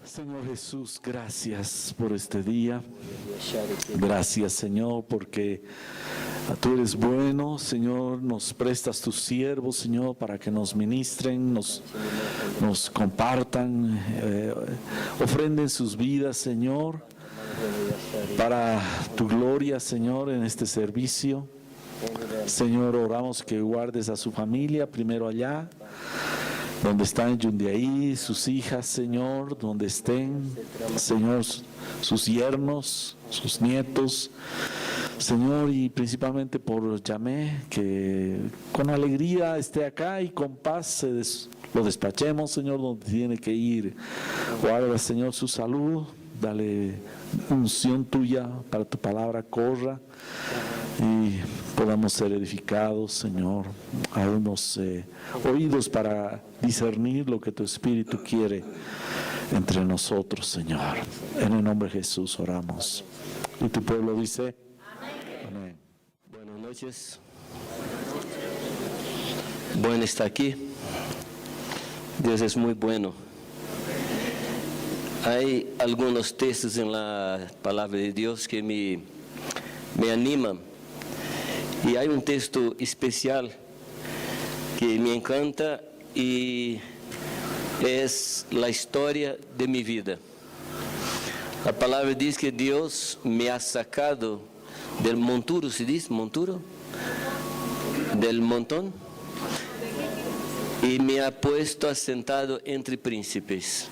Señor Jesús, gracias por este día. Gracias, Señor, porque tú eres bueno, Señor. Nos prestas tus siervos, Señor, para que nos ministren, nos compartan, ofrenden sus vidas, Señor, para tu gloria, Señor, en este servicio. Señor, oramos que guardes a su familia, primero allá, donde están en Jundiaí, sus hijas, Señor, donde estén, Señor, sus yernos, sus nietos, Señor, y principalmente por Yamé, que con alegría esté acá y con paz lo despachemos, Señor, donde tiene que ir. Guarda, Señor, su salud, dale unción tuya para tu palabra corra y podamos ser edificados, Señor. Haznos oídos para discernir lo que tu Espíritu quiere entre nosotros, Señor. En el nombre de Jesús oramos. Y tu pueblo dice: amén. Buenas noches. Bueno estar aquí. Dios es muy bueno. Hay algunos textos en la palabra de Dios que me animan. Y hay un texto especial que me encanta y es la historia de mi vida. La palabra dice que Dios me ha sacado del monturo, ¿se dice monturo? Del montón. Y me ha puesto asentado entre príncipes.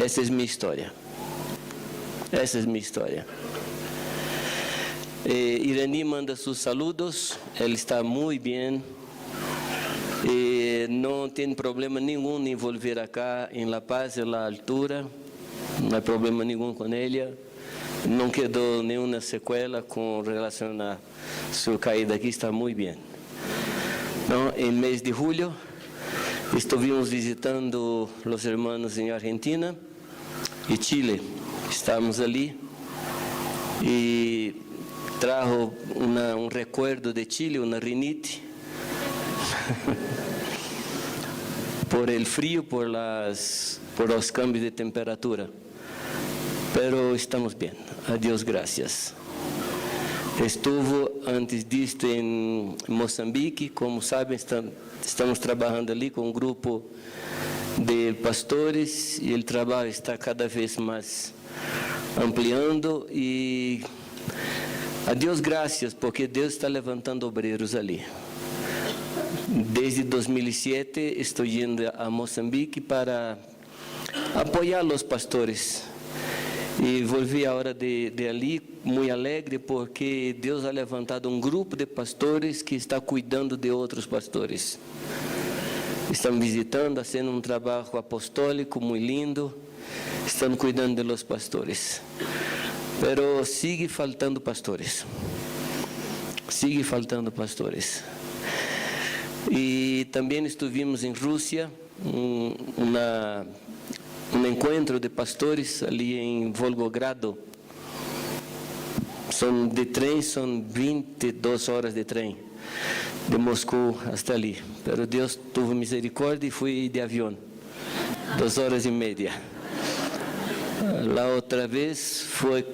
Esa es mi historia. Esa es mi historia. Irani manda sus saludos, él está muy bien, no tiene problema ninguno en volver acá en La Paz, en la altura, no hay problema ninguno con ella, no quedó ninguna secuela con relación a su caída aquí, está muy bien. ¿No? En el mes de julio estuvimos visitando los hermanos en Argentina y Chile, estábamos allí y trajo un recuerdo de Chile, una rinite, por el frío, por los cambios de temperatura. Pero estamos bien, a Dios gracias. Estuvo antes de esto en Mozambique, como saben, estamos trabajando ali con un grupo de pastores y el trabajo está cada vez más ampliando y a Deus graças, porque Deus está levantando obreiros ali. Desde 2007 estou indo a Moçambique para apoiar os pastores. E volvi a hora de ali muito alegre, porque Deus ha levantado um grupo de pastores que está cuidando de outros pastores. Estão visitando, fazendo um trabalho apostólico muito lindo, estão cuidando de los pastores. Pero sigue faltando pastores. Sigue faltando pastores. E também estivemos em Rússia, um encontro de pastores ali em Volgogrado. De trem, são 22 horas de trem, de Moscou até ali. Pero Deus teve misericórdia e fui de avião, 2 horas e meia. La outra vez foi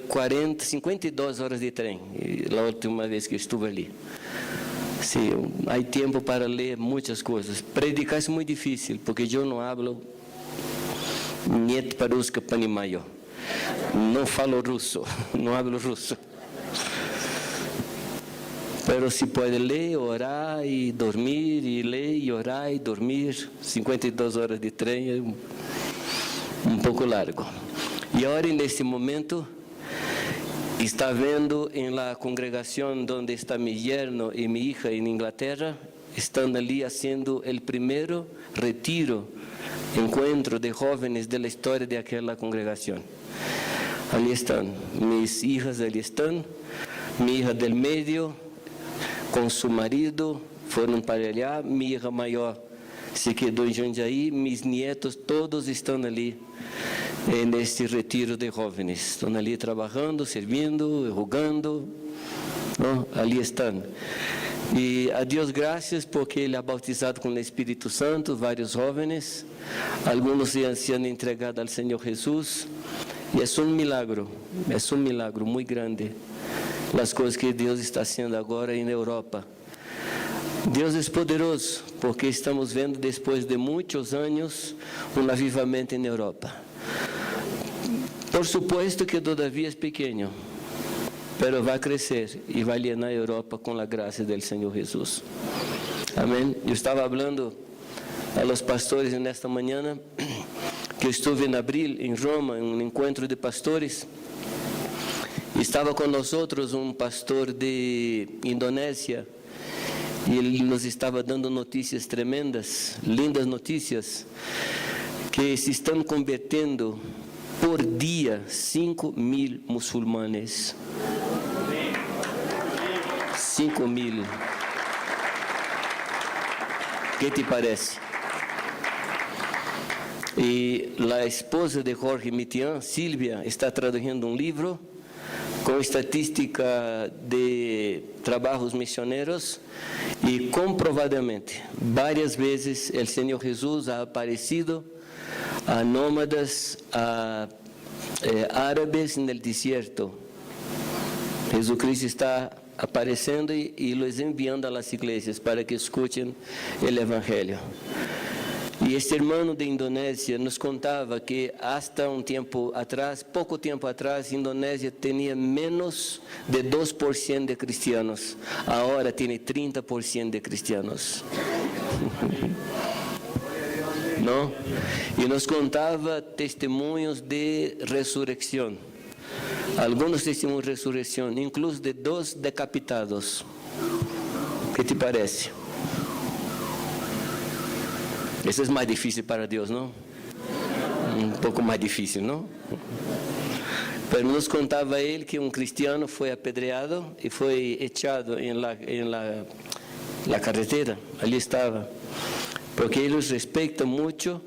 52 horas de trem, a última vez que estive ali. Sim, há tempo para ler muitas coisas. Predicar é muito difícil, porque eu não falo niet paruska panimayo. Não falo russo, não falo russo. Pero se pode ler, orar e dormir, e ler, e orar e dormir. 52 horas de trem é um pouco largo. E agora, nesse momento, está vendo em la congregação onde está mi yerno e mi hija em Inglaterra, estão ali fazendo o primeiro retiro, encontro de jovens da história de aquela congregação. Ali estão, mis hijas ali estão, mi hija del medio, com seu marido, foram para allá, mi hija maior se quedou em Jundiaí, mis nietos todos estão ali, neste retiro de jovens. Estão ali trabalhando, servindo, rogando, não? Ali estão. E a Deus graças porque Ele ha bautizado com o Espírito Santo vários jovens, alguns se han entregado ao Senhor Jesus, e é um milagro muito grande, as coisas que Deus está fazendo agora na Europa. Deus é poderoso, porque estamos vendo, depois de muitos anos, avivamento na Europa. Por supuesto que todavia é pequeno, mas vai crescer e vai llenar a Europa com a graça do Senhor Jesus. Amém. Eu estava falando a los pastores nesta manhã, que eu estive em abril em Roma, em um encontro de pastores. Estava com nós pastor de Indonésia, e ele nos estava dando notícias tremendas, lindas notícias, que se estão convertendo por dia 5.000 muçulmanes. 5.000. ¿Qué te parece? E a esposa de Jorge Mitian, Silvia, está traduzindo um livro com estatística de trabalhos missioneros e comprovadamente, várias vezes, o Senhor Jesus ha aparecido a nómadas, a árabes no deserto. Jesucristo está aparecendo e los enviando a las igrejas para que escutem o Evangelho. E este irmão de Indonésia nos contava que hasta pouco tempo atrás, Indonésia tinha menos de 2% de cristianos. Agora tem 30% de cristianos. Não? E nos contava testemunhos de ressurreição. Alguns testemunhos de ressurreição, incluso de 2 decapitados. O que te parece? Isso é mais difícil para Deus, não? Um pouco mais difícil, não? Mas nos contava ele que um cristiano foi apedreado e foi echado em la carretera. Ali estava. Porque eles respeitam muito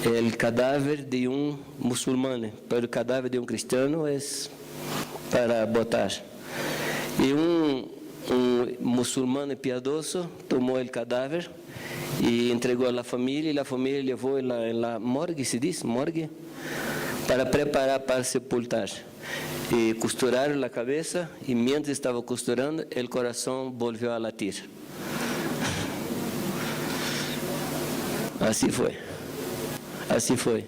o cadáver de um muçulmano, mas o cadáver de um cristiano é para botar. E um muçulmano piedoso tomou o cadáver e entregou à família, e a família levou na morgue, se diz, morgue, para preparar para sepultar. E costuraram a cabeça, e mientras estava costurando, o coração volviu a latir. Assim foi. Assim foi.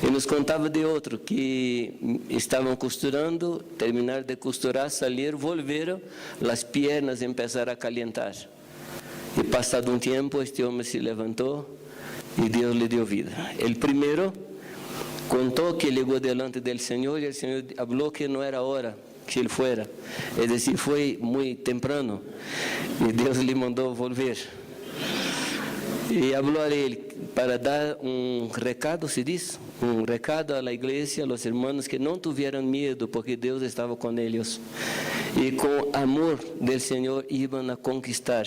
E nos contava de outro, que estavam costurando, terminaram de costurar, saíram, volveram, as pernas começaram a calentar. E passado um tempo, este homem se levantou e Deus lhe deu vida. O primeiro contou que chegou delante do Senhor e o Senhor falou que não era hora que ele fuera. É decir, foi muito temprano e Deus lhe mandou volver. E falou a ele para dar um recado, se diz, um recado à igreja, aos irmãos que não tiveram medo, porque Deus estava com eles. E com amor do Senhor iam a conquistar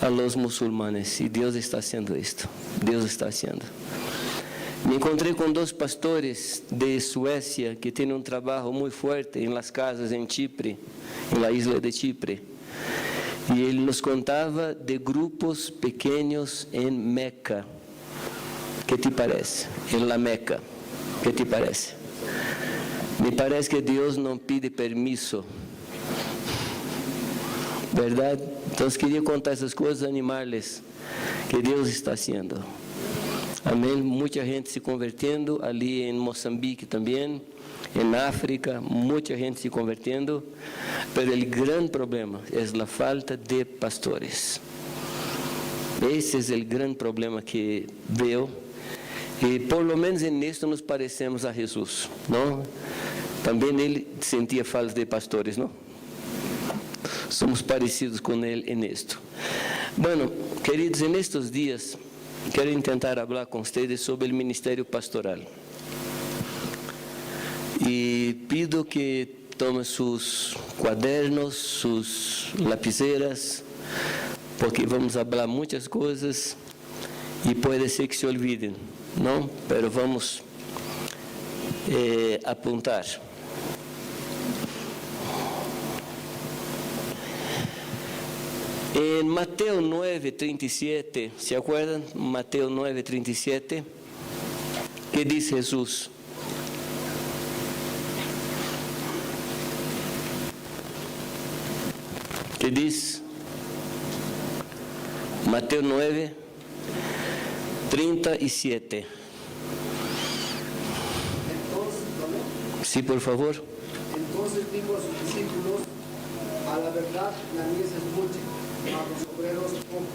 a los muçulmanes. E Deus está haciendo isto. Deus está haciendo. Me encontrei com 2 pastores de Suécia que têm um trabalho muito forte em las casas em Chipre, na isla de Chipre. E ele nos contava de grupos pequenos em Meca. Que te parece? Em la Meca. Que te parece? Me parece que Deus não pede permisso. Verdade? Então, queria contar essas coisas, animarles que Deus está fazendo. Amém? Muita gente se convertendo, ali em Moçambique também, em África, muita gente se convertendo, mas o grande problema é a falta de pastores. Esse é o grande problema que veio, e por lo menos nisto nos parecemos a Jesus, não? Também ele sentia falta de pastores, não? Somos parecidos com ele nisto. Bueno, queridos, nestes dias, quero tentar falar com vocês sobre o ministério pastoral. E pido que tomem sus cadernos, sus lapiseras, porque vamos falar muitas coisas e pode ser que se olvidem, não? Pero vamos apontar. En Mateo 9:37, ¿se acuerdan? Mateo 9:37, ¿qué dice Jesús? ¿Qué dice? Mateo 9:37. Sí, por favor. Entonces dijo a sus discípulos: a la verdad, la mies es mucha, a los obreros pocos.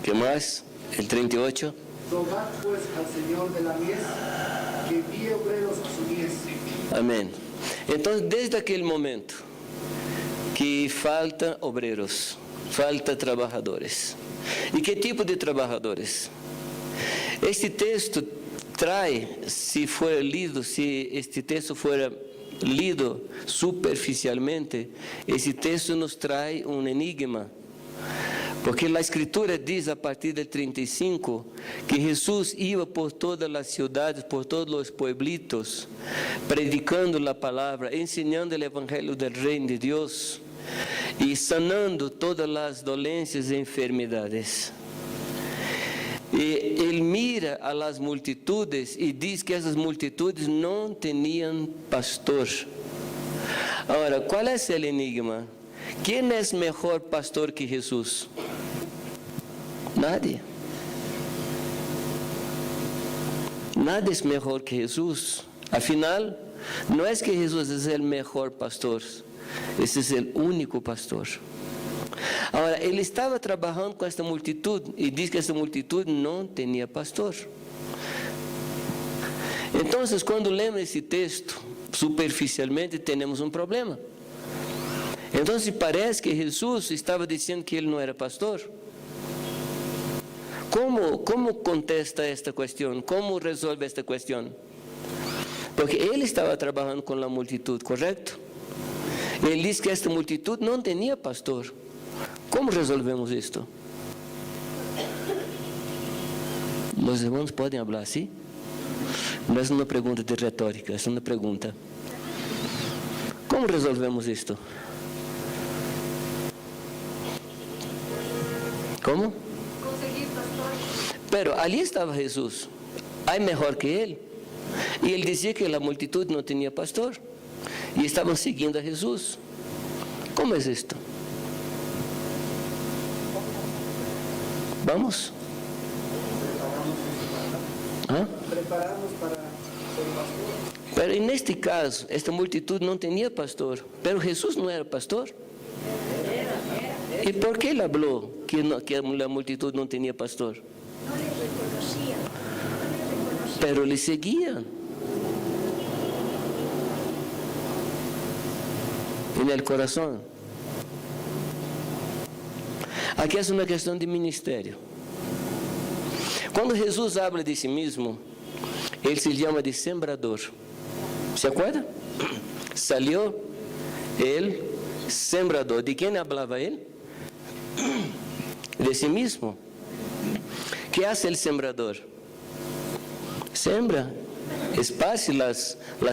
¿Qué más? El 38. Rogad pues al Señor de la mies que envíe obreros a su mies. Amén. Entonces, desde aquel momento que falta obreros, falta trabajadores. ¿Y qué tipo de trabajadores? Este texto trae, si este texto fuera lido superficialmente, este texto nos trae un enigma. Porque la Escritura dice a partir del 35 que Jesús iba por todas las ciudades, por todos los pueblitos, predicando la palabra, enseñando el Evangelio del Reino de Dios y sanando todas las dolencias e enfermedades. Y Él mira a las multitudes y dice que esas multitudes no tenían pastor. Ahora, ¿cuál es el enigma? ¿Quién es mejor pastor que Jesús? Nadie. Nadie es mejor que Jesús. Al final, no es que Jesús es el mejor pastor, ese es el único pastor. Ahora, Él estaba trabajando con esta multitud y dice que esta multitud no tenía pastor. Entonces, cuando leemos este texto, superficialmente tenemos un problema. Entonces parece que Jesús estaba diciendo que Él no era pastor. ¿Cómo contesta esta cuestión? ¿Cómo resuelve esta cuestión? Porque Él estaba trabajando con la multitud, ¿correcto? Él dice que esta multitud no tenía pastor. ¿Cómo resolvemos esto? Los hermanos pueden hablar así. No es una pregunta de retórica, es una pregunta. ¿Cómo resolvemos esto? ¿Cómo? Conseguir pastor. Pero allí estaba Jesús. Hay mejor que Él. Y Él decía que la multitud no tenía pastor. Y estaban siguiendo a Jesús. ¿Cómo es esto? ¿Vamos? ¿Ah? Prepararnos para ser pastor. Pero en este caso, esta multitud no tenía pastor, pero Jesús no era pastor. ¿Y por qué él habló que la multitud no tenía pastor? No le reconocían. Pero le seguían. En el corazón. Aquí es una cuestión de ministerio. Cuando Jesús habla de sí mismo, Él se llama de sembrador. ¿Se acuerda? Salió el sembrador. ¿De quién hablaba Él? De sí mismo. ¿Qué hace el sembrador? Sembra, esparce la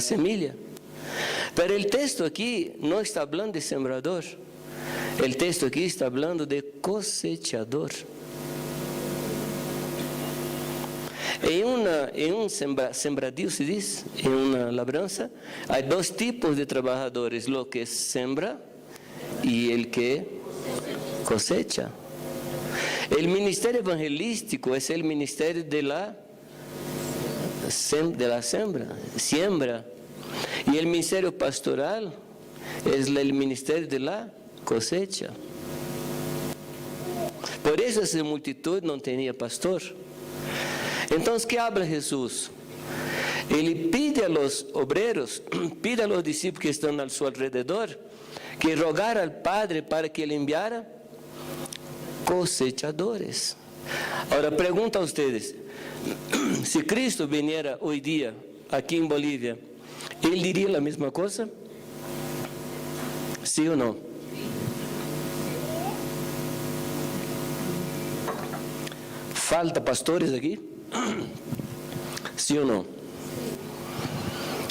semilla. Pero el texto aquí no está hablando de sembrador. El texto aquí está hablando de cosechador. En un sembradío, se dice, en una labranza, hay dos tipos de trabajadores, lo que sembra y el que cosecha. El ministerio evangelístico es el ministerio de la siembra. Y el ministerio pastoral es el ministerio de la cosecha. Por eso esa multitud no tenía pastor. Entonces, ¿qué habla Jesús? Él pide a los obreros, pide a los discípulos que están a su alrededor, que rogara al Padre para que le enviara cosechadores. Ahora, pregunto a ustedes, si Cristo viniera hoy día aquí en Bolivia, ¿Él diría la misma cosa? ¿Sí o no? ¿Falta pastores aquí? ¿Sí o no?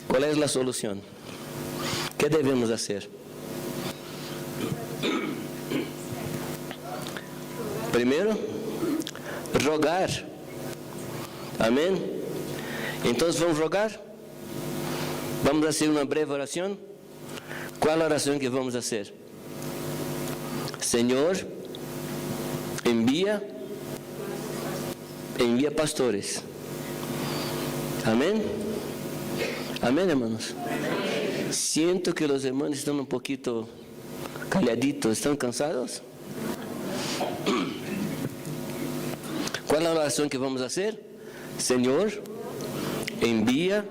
¿Cuál es la solución? ¿Qué debemos hacer? Primero, rogar. Amén. Entonces vamos a rogar. Vamos a hacer una breve oración. ¿Cuál es la oración que vamos a hacer? Señor, envía pastores. Amén. Amén, hermanos. Siento que los hermanos están un poquito calladitos. ¿Están cansados? ¿Cuál es la oración que vamos a hacer? Señor, envía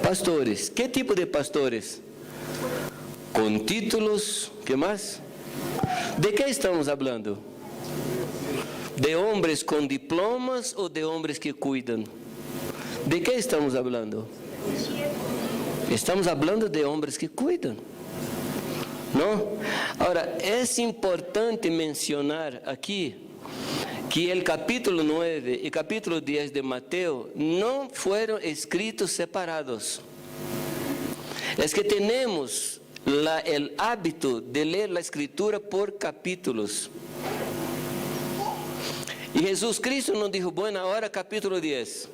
pastores. ¿Qué tipo de pastores? Con títulos, ¿qué más? ¿De qué estamos hablando? ¿De hombres con diplomas o de hombres que cuidan? ¿De qué estamos hablando? Estamos hablando de hombres que cuidan, ¿no? Ahora, es importante mencionar aquí que el capítulo 9 y capítulo 10 de Mateo no fueron escritos separados. Es que tenemos el hábito de leer la escritura por capítulos. Y Jesús Cristo nos dijo, bueno, ahora capítulo 10.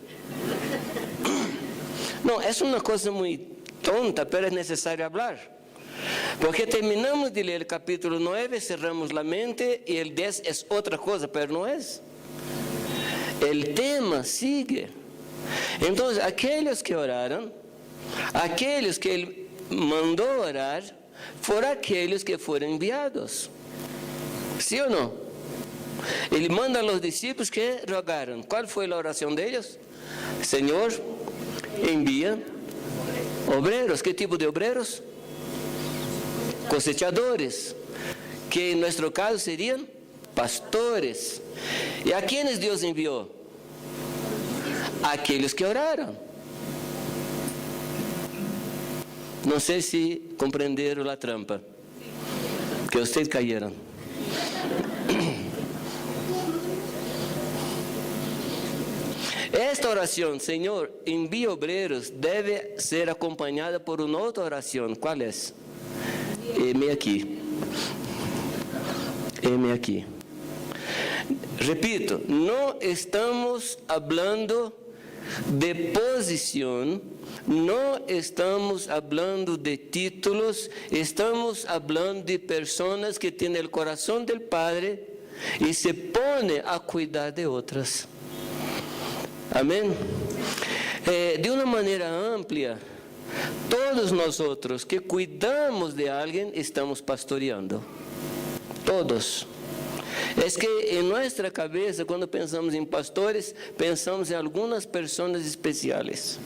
No, es una cosa muy tonta, pero es necesario hablar. Porque terminamos de leer el capítulo 9, cerramos la mente y el 10 es otra cosa, pero no es. El tema sigue. Entonces, aquellos que oraron, aquellos que Él mandó orar, fueron aquellos que fueron enviados. ¿Sí o no? Él manda a los discípulos que rogaron. ¿Cuál fue la oración de ellos? Señor, envía obreros. ¿Qué tipo de obreros? Cosechadores, que en nuestro caso serían pastores. ¿Y a quiénes Dios envió? A aquellos que oraron. No sé si comprendieron la trampa, que ustedes cayeron. Esta oración, Señor, envía obreros, debe ser acompañada por una otra oración. ¿Cuál es? Heme aquí. Heme aquí. Repito, no estamos hablando de posición, no estamos hablando de títulos, estamos hablando de personas que tienen el corazón del Padre y se ponen a cuidar de otras. Amén. De una manera amplia, todos nosotros que cuidamos de alguien estamos pastoreando. Todos. Es que en nuestra cabeza, cuando pensamos en pastores, pensamos en algunas personas especiales.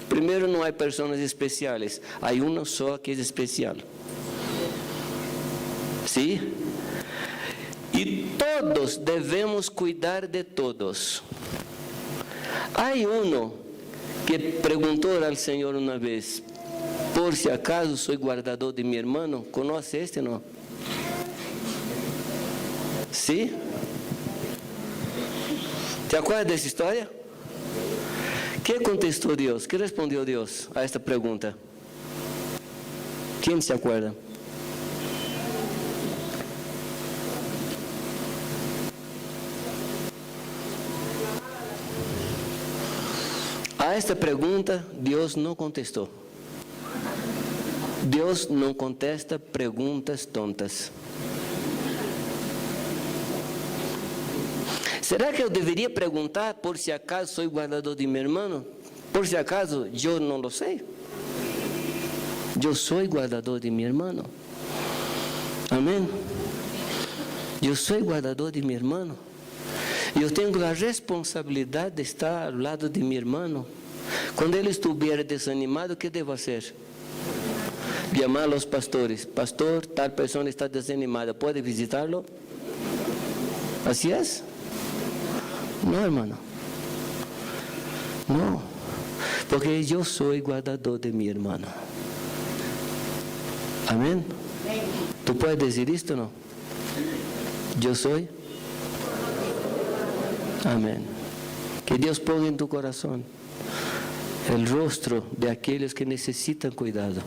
Primero, no hay personas especiales, hay uno solo que es especial. ¿Sí? Y todos debemos cuidar de todos. Hay uno que preguntó al Señor una vez, por si acaso soy guardador de mi hermano. ¿Conoce este, no? ¿Sí? ¿Te acuerdas de esa historia? ¿Qué contestó Dios? ¿Qué respondió Dios a esta pregunta? ¿Quién se acuerda? A esta pregunta Dios no contestó. Dios no contesta preguntas tontas. ¿Será que yo debería preguntar por si acaso soy guardador de mi hermano? Por si acaso yo no lo sé. Yo soy guardador de mi hermano. Amén. Yo soy guardador de mi hermano. Yo tengo la responsabilidad de estar al lado de mi hermano. Cuando él estuviera desanimado, ¿qué debo hacer? Llamar a los pastores. Pastor, tal persona está desanimada, ¿puede visitarlo? ¿Así es? No, hermano. No. Porque yo soy guardador de mi hermano. Amén. ¿Tú puedes decir esto o no? Yo soy. Amén. Que Dios ponga en tu corazón el rostro de aquellos que necesitan cuidado.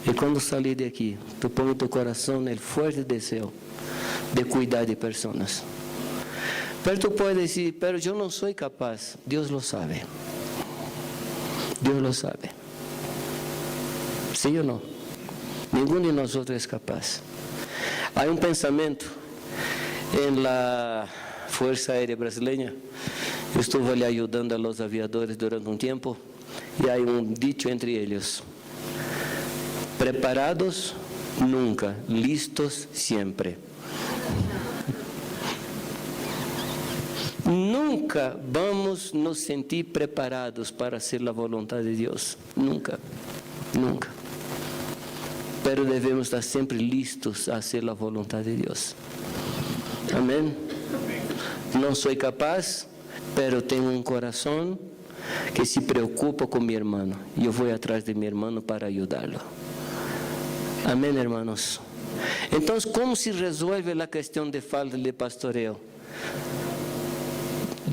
Y cuando salir de aquí, tú pones en tu corazón el fuerte deseo de cuidar de personas. Pero tú puedes decir, pero yo no soy capaz. Dios lo sabe. Dios lo sabe. ¿Sí o no? Ninguno de nosotros es capaz. Hay un pensamiento en la Fuerza Aérea Brasileña. Yo estuve ali ayudando a los aviadores durante un tiempo y hay un dicho entre ellos: preparados nunca, listos siempre. Nunca vamos nos sentir preparados para hacer la voluntad de Dios. Nunca, nunca. Pero debemos estar siempre listos a hacer la voluntad de Dios. Amén. No soy capaz, pero tengo un corazón que se preocupa con mi hermano. Yo voy atrás de mi hermano para ayudarlo. Amén, hermanos. Entonces, ¿cómo se resuelve la cuestión de falta de pastoreo?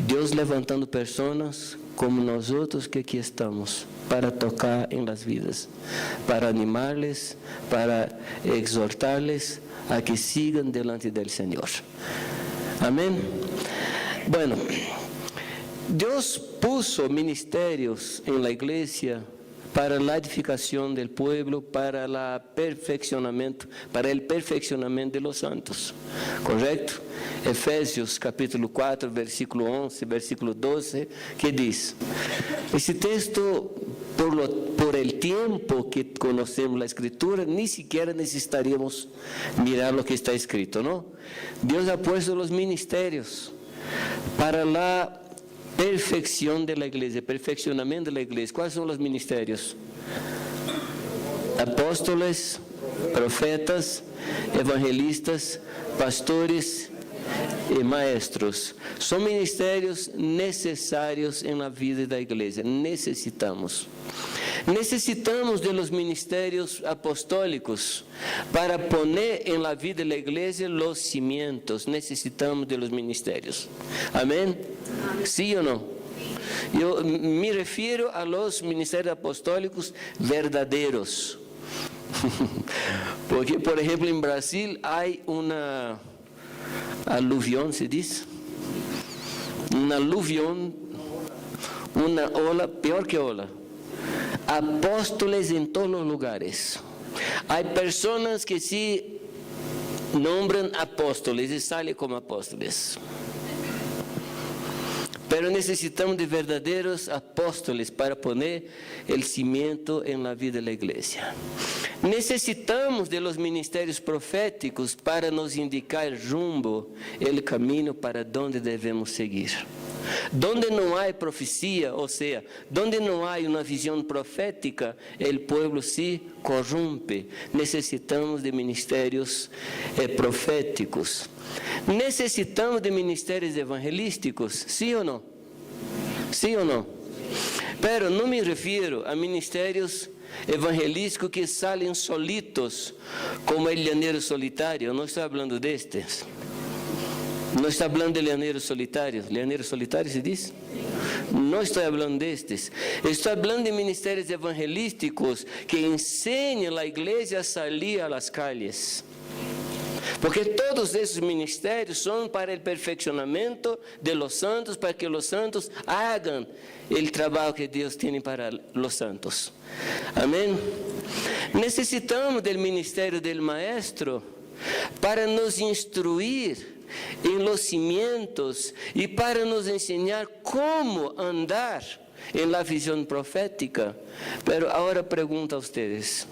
Dios levantando personas como nosotros que aquí estamos para tocar en las vidas, para animarles, para exhortarles a que sigan delante del Señor. Amén. Bueno, Dios puso ministerios en la iglesia para la edificación del pueblo, para el perfeccionamiento de los santos. ¿Correcto? Efesios capítulo 4, versículo 11, versículo 12, que dice, ese texto, por el tiempo que conocemos la Escritura, ni siquiera necesitaríamos mirar lo que está escrito, ¿no? Dios ha puesto los ministerios para la perfección de la iglesia, perfeccionamiento de la iglesia. ¿Cuáles son los ministerios? Apóstoles, profetas, evangelistas, pastores y maestros. Son ministerios necesarios en la vida de la iglesia. Necesitamos de los ministerios apostólicos para poner en la vida de la iglesia los cimientos. Necesitamos de los ministerios. Amén. ¿Sí o no? Yo me refiero a los ministerios apostólicos verdaderos. Porque, por ejemplo, en Brasil hay una aluvión, ¿se dice? Una aluvión, una ola, peor que ola. Apóstoles en todos los lugares. Hay personas que se nombran apóstoles y salen como apóstoles. Pero necesitamos de verdaderos apóstoles para poner el cimiento en la vida de la iglesia. Necesitamos de los ministerios proféticos para nos indicar el rumbo, el camino para donde debemos seguir. Donde no hay profecía, o sea, donde no hay una visión profética, el pueblo se corrompe. Necesitamos de ministerios proféticos. Necesitamos de ministerios evangelísticos, ¿sí o no? ¿Sí o no? Pero no me refiero a ministerios evangelísticos que salen solitos, como el llanero solitario. No estoy hablando de estos. No estoy hablando de llaneros solitarios. ¿Llaneros solitarios se dice? No estoy hablando de estos. Estoy hablando de ministerios evangelísticos que enseñan a la iglesia a salir a las calles. Porque todos esos ministerios son para el perfeccionamiento de los santos, para que los santos hagan el trabajo que Dios tiene para los santos. Amén. Necesitamos del ministerio del maestro para nos instruir en los cimientos y para nos enseñar cómo andar en la visión profética. Pero ahora pregunto a ustedes,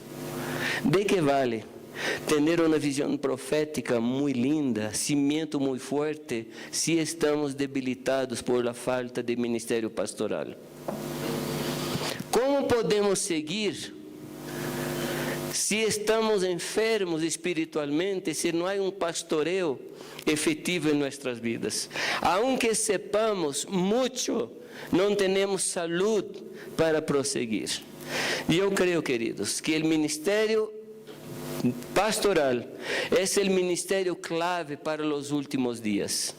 ¿de qué vale tener una visión profética muy linda, cimiento muy fuerte, si estamos debilitados por la falta de ministerio pastoral? ¿Cómo podemos seguir si estamos enfermos espiritualmente, si no hay un pastoreo efectivo en nuestras vidas? Aunque sepamos mucho, no tenemos salud para proseguir. Yo creo, queridos, que el ministerio pastoral es el ministerio clave para los últimos días.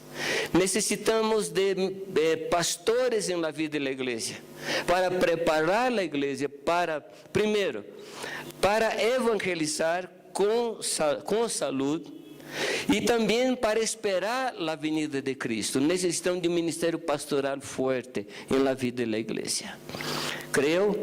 Necesitamos de pastores en la vida de la iglesia para preparar la iglesia para, primero, para evangelizar con salud, Y también para esperar la venida de Cristo. Necesitamos de un ministerio pastoral fuerte en la vida de la iglesia. Creo,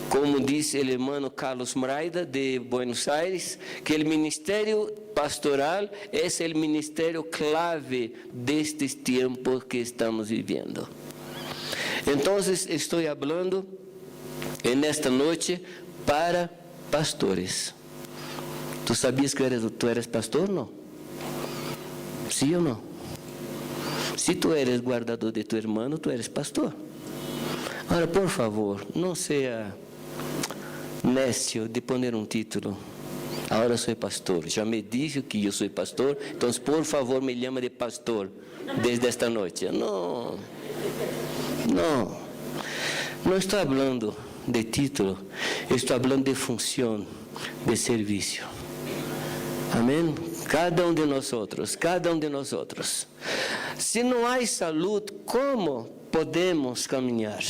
como dice el hermano Carlos Mraida de Buenos Aires, que el ministerio pastoral es el ministerio clave de estos tiempos que estamos viviendo. Entonces estoy hablando en esta noche para pastores. ¿Tú sabías que tú eres pastor? No. ¿Sí o no? Si tú eres guardador de tu hermano, tú eres pastor. Ahora, por favor, no sea necio de poner un título. Ahora soy pastor. Ya me dijo que yo soy pastor, entonces por favor me llama de pastor desde esta noche. No estoy hablando de título, estoy hablando de función, de servicio. Amén. Cada uno de nosotros. Si no hay salud, ¿cómo podemos caminar?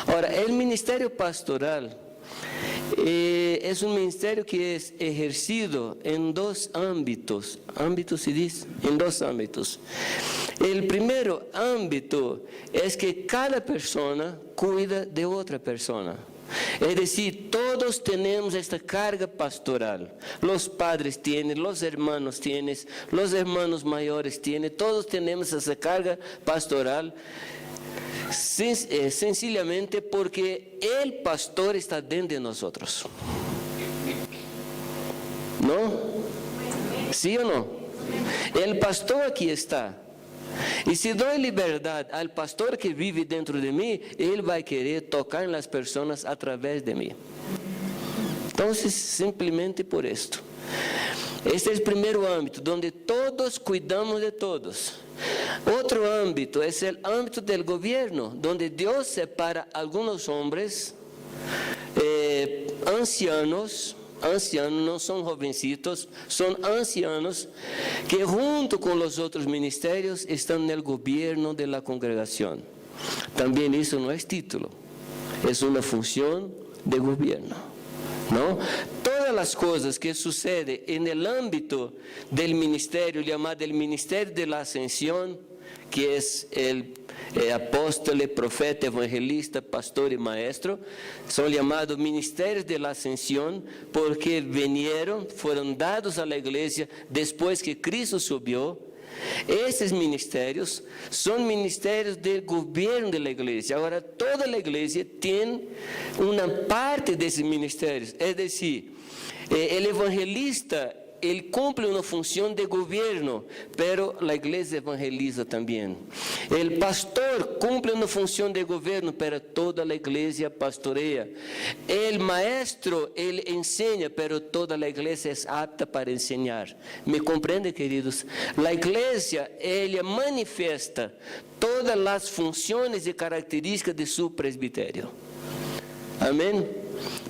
Ahora, el ministerio pastoral es un ministerio que es ejercido en dos ámbitos. ¿Ámbitos se dice? En dos ámbitos. El primero ámbito es que cada persona cuida de otra persona. Es decir, todos tenemos esta carga pastoral. Los padres tienen, los hermanos tienen, los hermanos mayores tienen, todos tenemos esa carga pastoral. Sencillamente porque el pastor está dentro de nosotros. ¿No? ¿Sí o no? El pastor aquí está. Y si doy libertad al pastor que vive dentro de mí, él va a querer tocar en las personas a través de mí. Entonces, simplemente por esto. Este es el primer ámbito, donde todos cuidamos de todos. Otro ámbito es el ámbito del gobierno, donde Dios separa a algunos hombres, ancianos, no son jovencitos, son ancianos, que junto con los otros ministerios están en el gobierno de la congregación. También eso no es título, es una función de gobierno, ¿no? Todas las cosas que suceden en el ámbito del ministerio, llamado el ministerio de la ascensión, que es el apóstol, profeta, evangelista, pastor y maestro, son llamados ministerios de la ascensión porque fueron dados a la iglesia después que Cristo subió. Estos ministerios son ministerios del gobierno de la iglesia. Ahora, toda la iglesia tiene una parte de esos ministerios, es decir, el evangelista, él cumple una función de gobierno, pero la iglesia evangeliza también. El pastor cumple una función de gobierno, pero toda la iglesia pastorea. El maestro, él enseña, pero toda la iglesia es apta para enseñar. ¿Me comprenden, queridos? La iglesia, ella manifiesta todas las funciones y características de su presbiterio. Amén.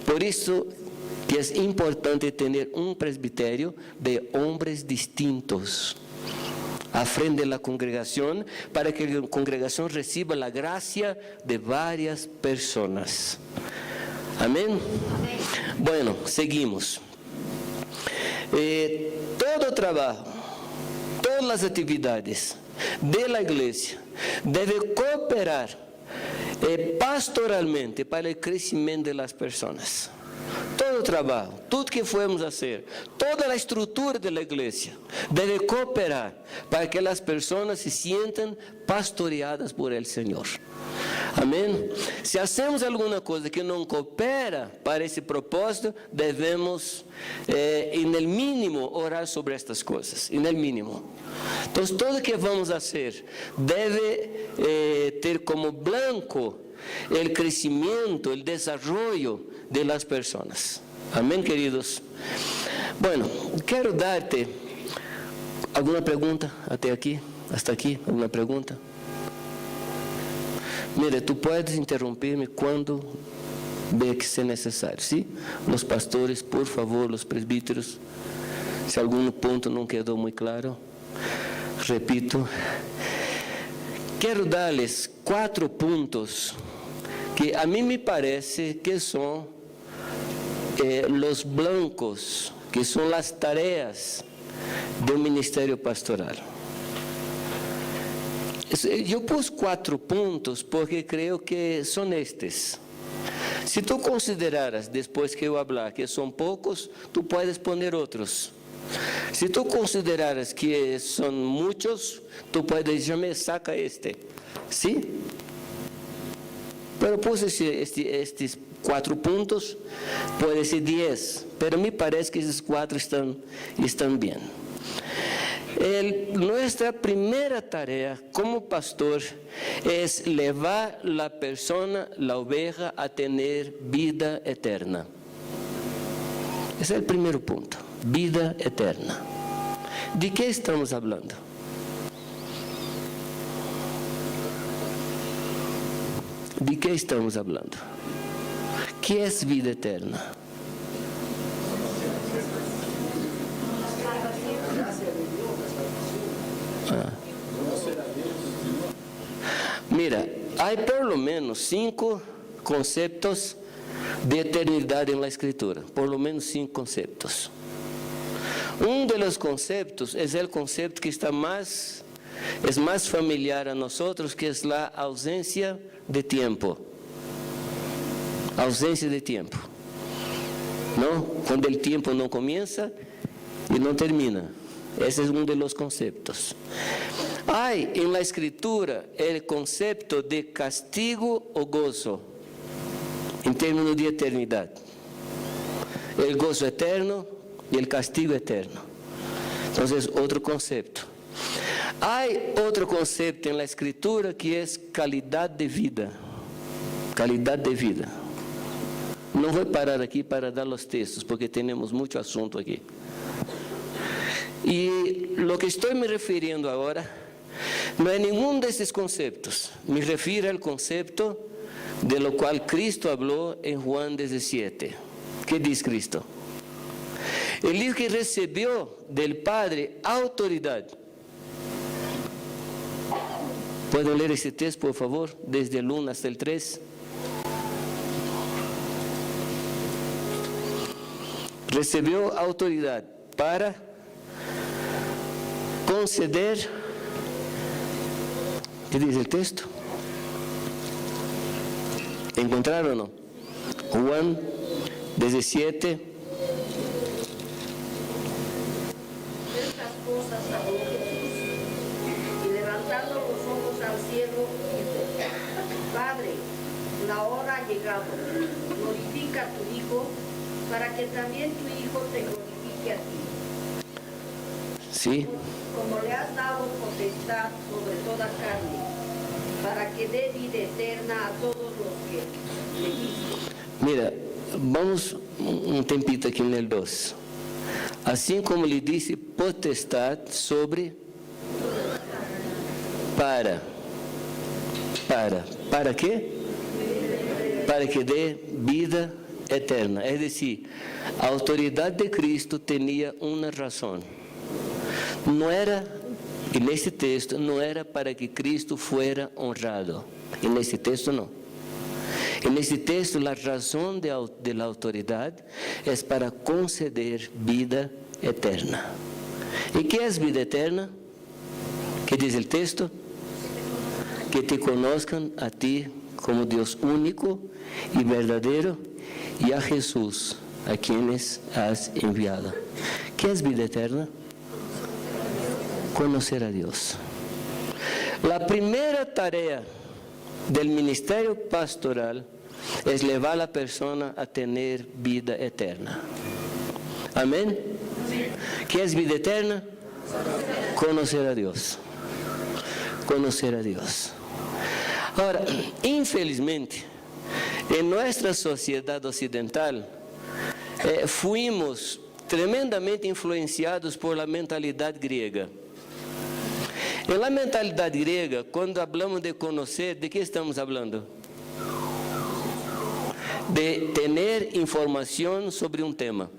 Por eso que es importante tener un presbiterio de hombres distintos a frente de la congregación, para que la congregación reciba la gracia de varias personas. Amén. Bueno, seguimos. Todo trabajo, todas las actividades de la iglesia debe cooperar pastoralmente para el crecimiento de las personas. Todo trabajo, tudo que formos hacer, toda a estrutura da igreja deve cooperar para que as pessoas se sintam pastoreadas por el Senhor. Amém? Se hacemos alguma coisa que não coopera para esse propósito, devemos, en el mínimo, orar sobre estas coisas, en el mínimo. Então, tudo que vamos fazer deve ter como blanco o crescimento, o desenvolvimento de las personas. Amén, queridos. Bueno, quero dar-te alguma pergunta até aqui, hasta aqui, alguma pergunta? Mira, tu puedes interromper-me quando vê que seja necessário, sim? Os pastores, por favor, os presbíteros, se algum ponto não quedou muito claro, repito. Quero dar-lhes 4 pontos que a mim me parece que são los blancos, que são as tarefas de un ministerio pastoral. Eu pus 4 pontos porque creio que são estes. Se tu consideraras, depois que eu falar, que são poucos, tu podes poner outros. Se tu consideraras que são muitos, tu podes já me saca este. Sim? Pero pus estes 4 pontos, pode ser 10, pero me parece que esses 4 estão bem. Nuestra primera tarea como pastor es llevar la persona, la oveja, a tener vida eterna. Ese es el primer punto, vida eterna. ¿De qué estamos hablando? ¿De qué estamos hablando? ¿Qué es vida eterna? Mira, hay por lo menos 5 conceptos de eternidad en la Escritura, por lo menos 5 conceptos. Uno de los conceptos es el concepto que es más familiar a nosotros, que es la ausencia de tiempo. Ausencia de tiempo. ¿No? Cuando el tiempo no comienza y no termina. Ese es uno de los conceptos. Hay en la Escritura el concepto de castigo o gozo, en términos de eternidad. El gozo eterno y el castigo eterno. Entonces, otro concepto. Hay otro concepto en la Escritura que es calidad de vida. Calidad de vida. No voy a parar aquí para dar los textos, porque tenemos mucho asunto aquí. Y lo que estoy me refiriendo ahora no es ninguno de estos conceptos. Me refiero al concepto de lo cual Cristo habló en Juan 17. ¿Qué dice Cristo? Él dijo que recibió del Padre autoridad. ¿Puedo leer ese texto, por favor? Desde el 1 hasta el 3. Recibió autoridad para conceder, ¿qué dice el texto? ¿Encontraron o no? Juan 17. Estas cosas habló Jesús, y levantando los ojos al cielo, dijo: Padre, la hora ha llegado, glorifica a tu Hijo, para que también tu Hijo te glorifique a ti. Sí. Como le has dado potestad sobre toda carne, para que dé vida eterna a todos los que le diste. Mira, vamos um tempito aqui no 2. Assim como lhe disse potestad sobre para quê? Para que dê vida eterna. Es decir, a autoridade de Cristo tinha uma razão. Não era, e nesse texto, não era para que Cristo fuera honrado. E nesse texto não. E nesse texto, a razão de la autoridade é para conceder vida eterna. E que é vida eterna? Que diz o texto? Que te conozcan a ti como Deus único e verdadeiro, e a Jesús, a quienes has enviado. Que é vida eterna? Conocer a Dios. La primera tarea del ministerio pastoral es llevar a la persona a tener vida eterna. Amén. ¿Qué es vida eterna? Conocer a Dios. Conocer a Dios. Ahora, infelizmente, en nuestra sociedad occidental, fuimos tremendamente influenciados por la mentalidad griega. En la mentalidad griega, cuando hablamos de conocer, ¿de qué estamos hablando? De tener información sobre un tema.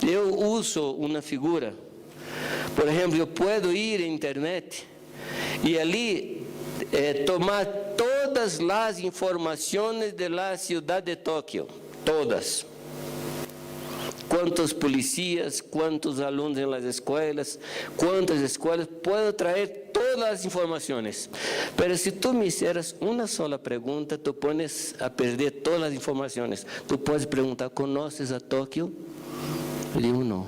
Yo uso una figura. Por ejemplo, yo puedo ir a internet y allí tomar todas las informaciones de la ciudad de Tokio. Todas. cuántos policías, cuántos alumnos en las escuelas, cuántas escuelas, puedo traer todas las informaciones. Pero si tú me hicieras una sola pregunta, tú pones a perder todas las informaciones. Tú puedes preguntar, ¿conoces a Tokio? Le digo, no.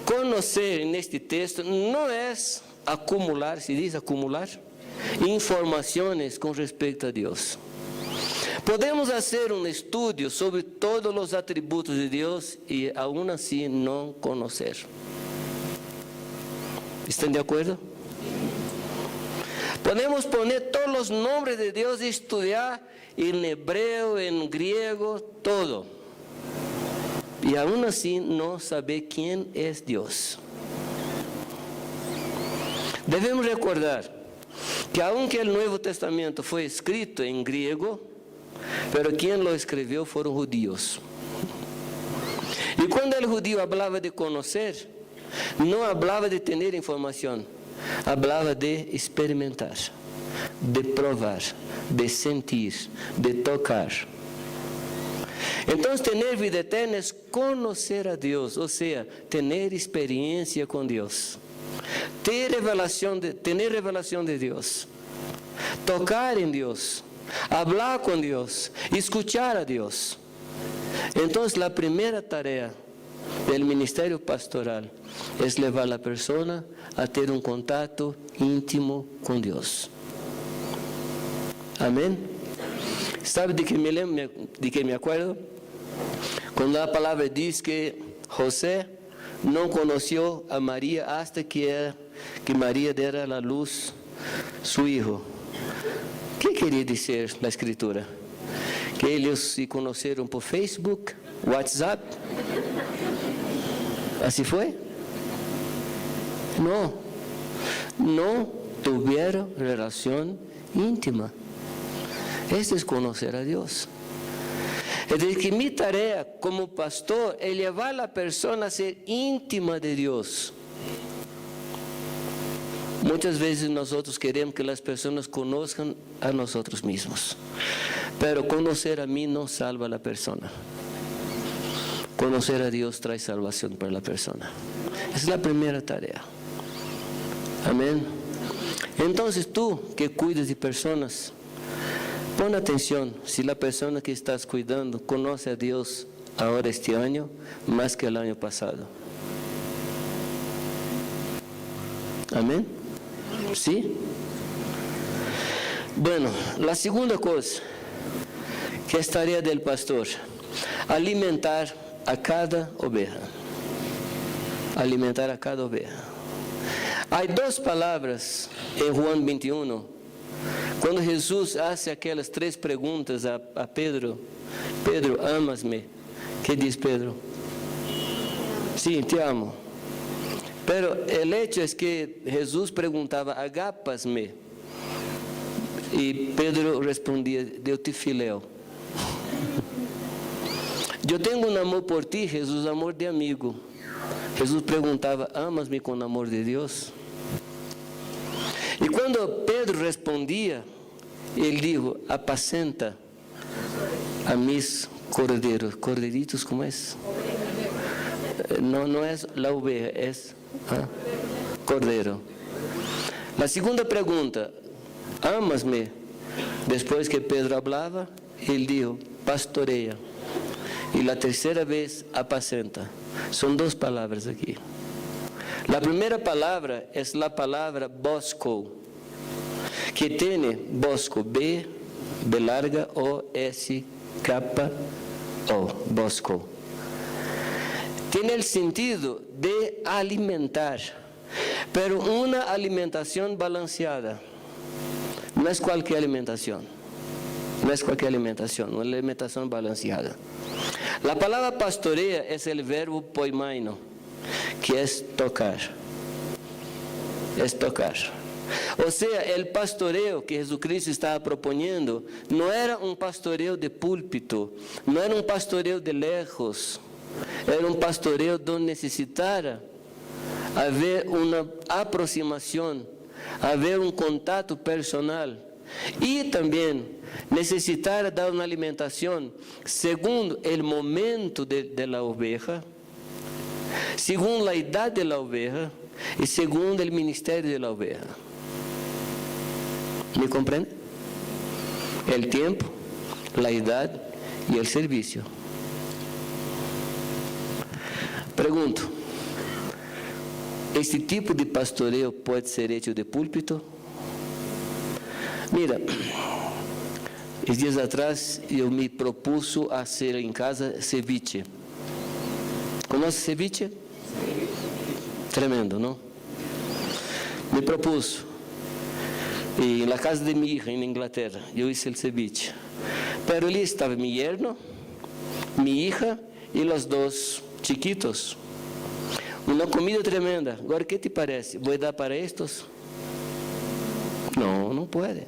Conocer en este texto no es acumular, se dice acumular, informaciones con respecto a Dios. Podemos hacer un estudio sobre todos los atributos de Dios y aún así no conocer. ¿Están de acuerdo? Podemos poner todos los nombres de Dios y estudiar en hebreo, en griego, todo. Y aún así no saber quién es Dios. Debemos recordar que aunque el Nuevo Testamento fue escrito en griego, pero quien lo escribió fueron judíos. Y cuando el judío hablaba de conocer, no hablaba de tener información, hablaba de experimentar, de probar, de sentir, de tocar. Entonces, tener vida eterna es conocer a Dios, o sea, tener experiencia con Dios, tener revelación de Dios, tocar en Dios, hablar con Dios, escuchar a Dios. Entonces, la primera tarea del ministerio pastoral es llevar a la persona a tener un contacto íntimo con Dios. Amén. ¿Sabe de qué me acuerdo? Cuando la palabra dice que José no conoció a María hasta que María diera a la luz su hijo. ¿Qué quería decir la escritura? Que ellos se conocieron por Facebook, WhatsApp. ¿Así fue? No tuvieron relación íntima. Esto es conocer a Dios. Es decir, que mi tarea como pastor es llevar a la persona a ser íntima de Dios. Muchas veces nosotros queremos que las personas conozcan a nosotros mismos, pero conocer a mí no salva a la persona. Conocer a Dios trae salvación para la persona. Es la primera tarea. Amén. Entonces tú que cuidas de personas, pon atención si la persona que estás cuidando conoce a Dios ahora este año más que el año pasado. Amén. ¿Sí? Bueno, la segunda cosa que es tarea del pastor, alimentar a cada oveja. Alimentar a cada oveja. Hay dos palabras en Juan 21. Cuando Jesús hace aquelas 3 preguntas a Pedro: Pedro, ¿amas-me? ¿Qué dice Pedro? Sí, te amo. Pero el hecho es que Jesús preguntaba: ¿agapas-me? Y Pedro respondía: yo te fileo. Yo tengo un amor por ti, Jesús, amor de amigo. Jesús preguntaba: ¿amas-me con amor de Dios? Y cuando Pedro respondía, él dijo: apacenta a mis corderos. ¿Corderitos cómo es? No es la oveja, es cordero. La segunda pregunta: ¿amas-me? Después que Pedro hablaba, él dijo: pastorea. Y la tercera vez, apacenta. Son 2 palabras aquí. La primera palabra es la palabra bosco, que tiene bosco, B larga, O, S, K, O, bosco. Tiene el sentido de alimentar, pero una alimentación balanceada. No es cualquier alimentación. No es cualquier alimentación, una alimentación balanceada. La palabra pastorea es el verbo poimaino, que es tocar. Es tocar. O sea, el pastoreo que Jesucristo estaba proponiendo no era un pastoreo de púlpito, no era un pastoreo de lejos, era un pastoreo donde necesitara haber una aproximación, haber un contacto personal y también necesitar dar una alimentación según el momento de la oveja, según la edad de la oveja y según el ministerio de la oveja. ¿Me comprende? El tiempo, la edad y el servicio. Pregunto, ¿este tipo de pastoreo puede ser hecho de púlpito? Mira, días atrás eu me propus a hacer en casa ceviche. ¿Conoce ceviche? Tremendo, ¿no? Me propus. Y en la casa de mi hija en Inglaterra, yo hice el ceviche. Pero allí estaba mi yerno, mi hija y los dos chiquitos. Una comida tremenda. Ahora, ¿qué te parece? ¿Voy a dar para estos? No, no puede.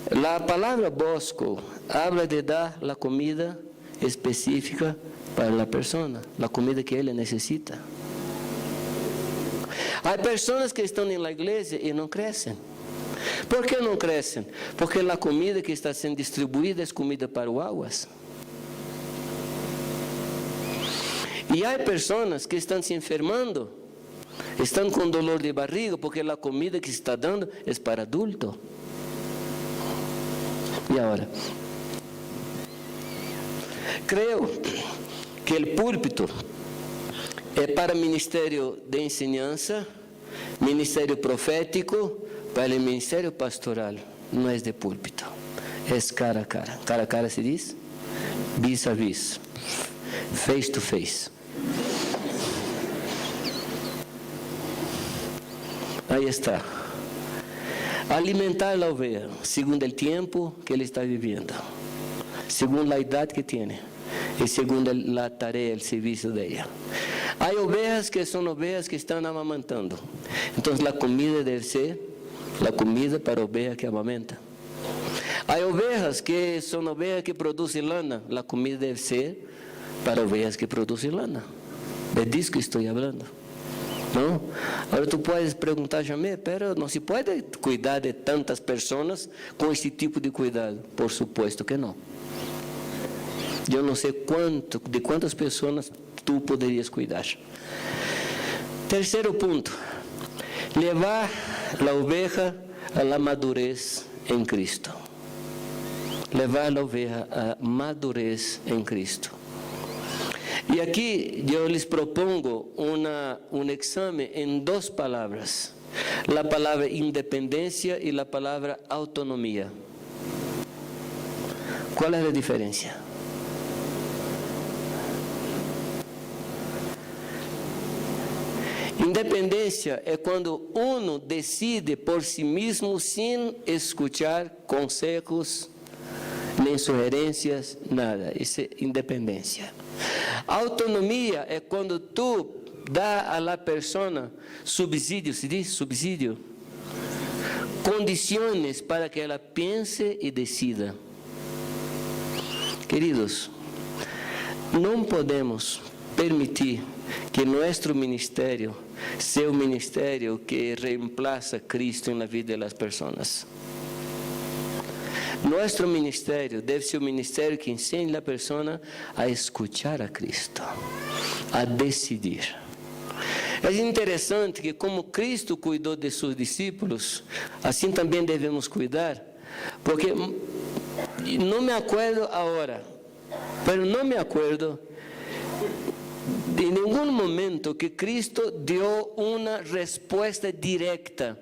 La palabra bosco habla de dar la comida específica para la persona, la comida que él necesita. Hay personas que están en la iglesia y no crecen. ¿Por qué no crecen? Porque la comida que está siendo distribuida es comida para guaguas. Y hay personas que están se enfermando, están con dolor de barriga porque la comida que se está dando es para adulto. Y ahora, creo que el púlpito es para ministerio de enseñanza, ministerio profético, para el ministerio pastoral. No es de púlpito, es cara a cara. Cara a cara se dice, vis a vis, face to face. Ahí está. Alimentar la oveja según el tiempo que él está viviendo, según la edad que tiene y según la tarea, el servicio de ella. Hay ovejas que son ovejas que están amamantando. Entonces la comida debe ser la comida para oveja que amamenta. Hay ovejas que son ovejas que producen lana. La comida debe ser para ovejas que producen lana. Es de eso que estoy hablando. ¿No? Ahora tú puedes preguntar, Jamé, pero no se puede cuidar de tantas personas con este tipo de cuidado. Por supuesto que no. Yo no sé de cuántas personas tú podrías cuidar. Tercero punto, llevar la oveja a la madurez en Cristo. Levar la oveja a madurez en Cristo. Y aquí yo les propongo un examen en dos palabras. La palabra independencia y la palabra autonomía. ¿Cuál es la diferencia? Independencia es cuando uno decide por sí mismo sin escuchar consejos, ni sugerencias, nada. Eso es independencia. Autonomía es cuando tú das a la persona subsidio, ¿se dice subsidio? Condiciones para que ella piense y decida. Queridos, no podemos permitir que nuestro ministerio sea un ministerio que reemplaza a Cristo en la vida de las personas. Nuestro ministerio debe ser un ministerio que enseñe a la persona a escuchar a Cristo, a decidir. Es interesante que como Cristo cuidó de sus discípulos, así también debemos cuidar, porque no me acuerdo ahora, pero no me acuerdo de ningún momento que Cristo dio una respuesta directa.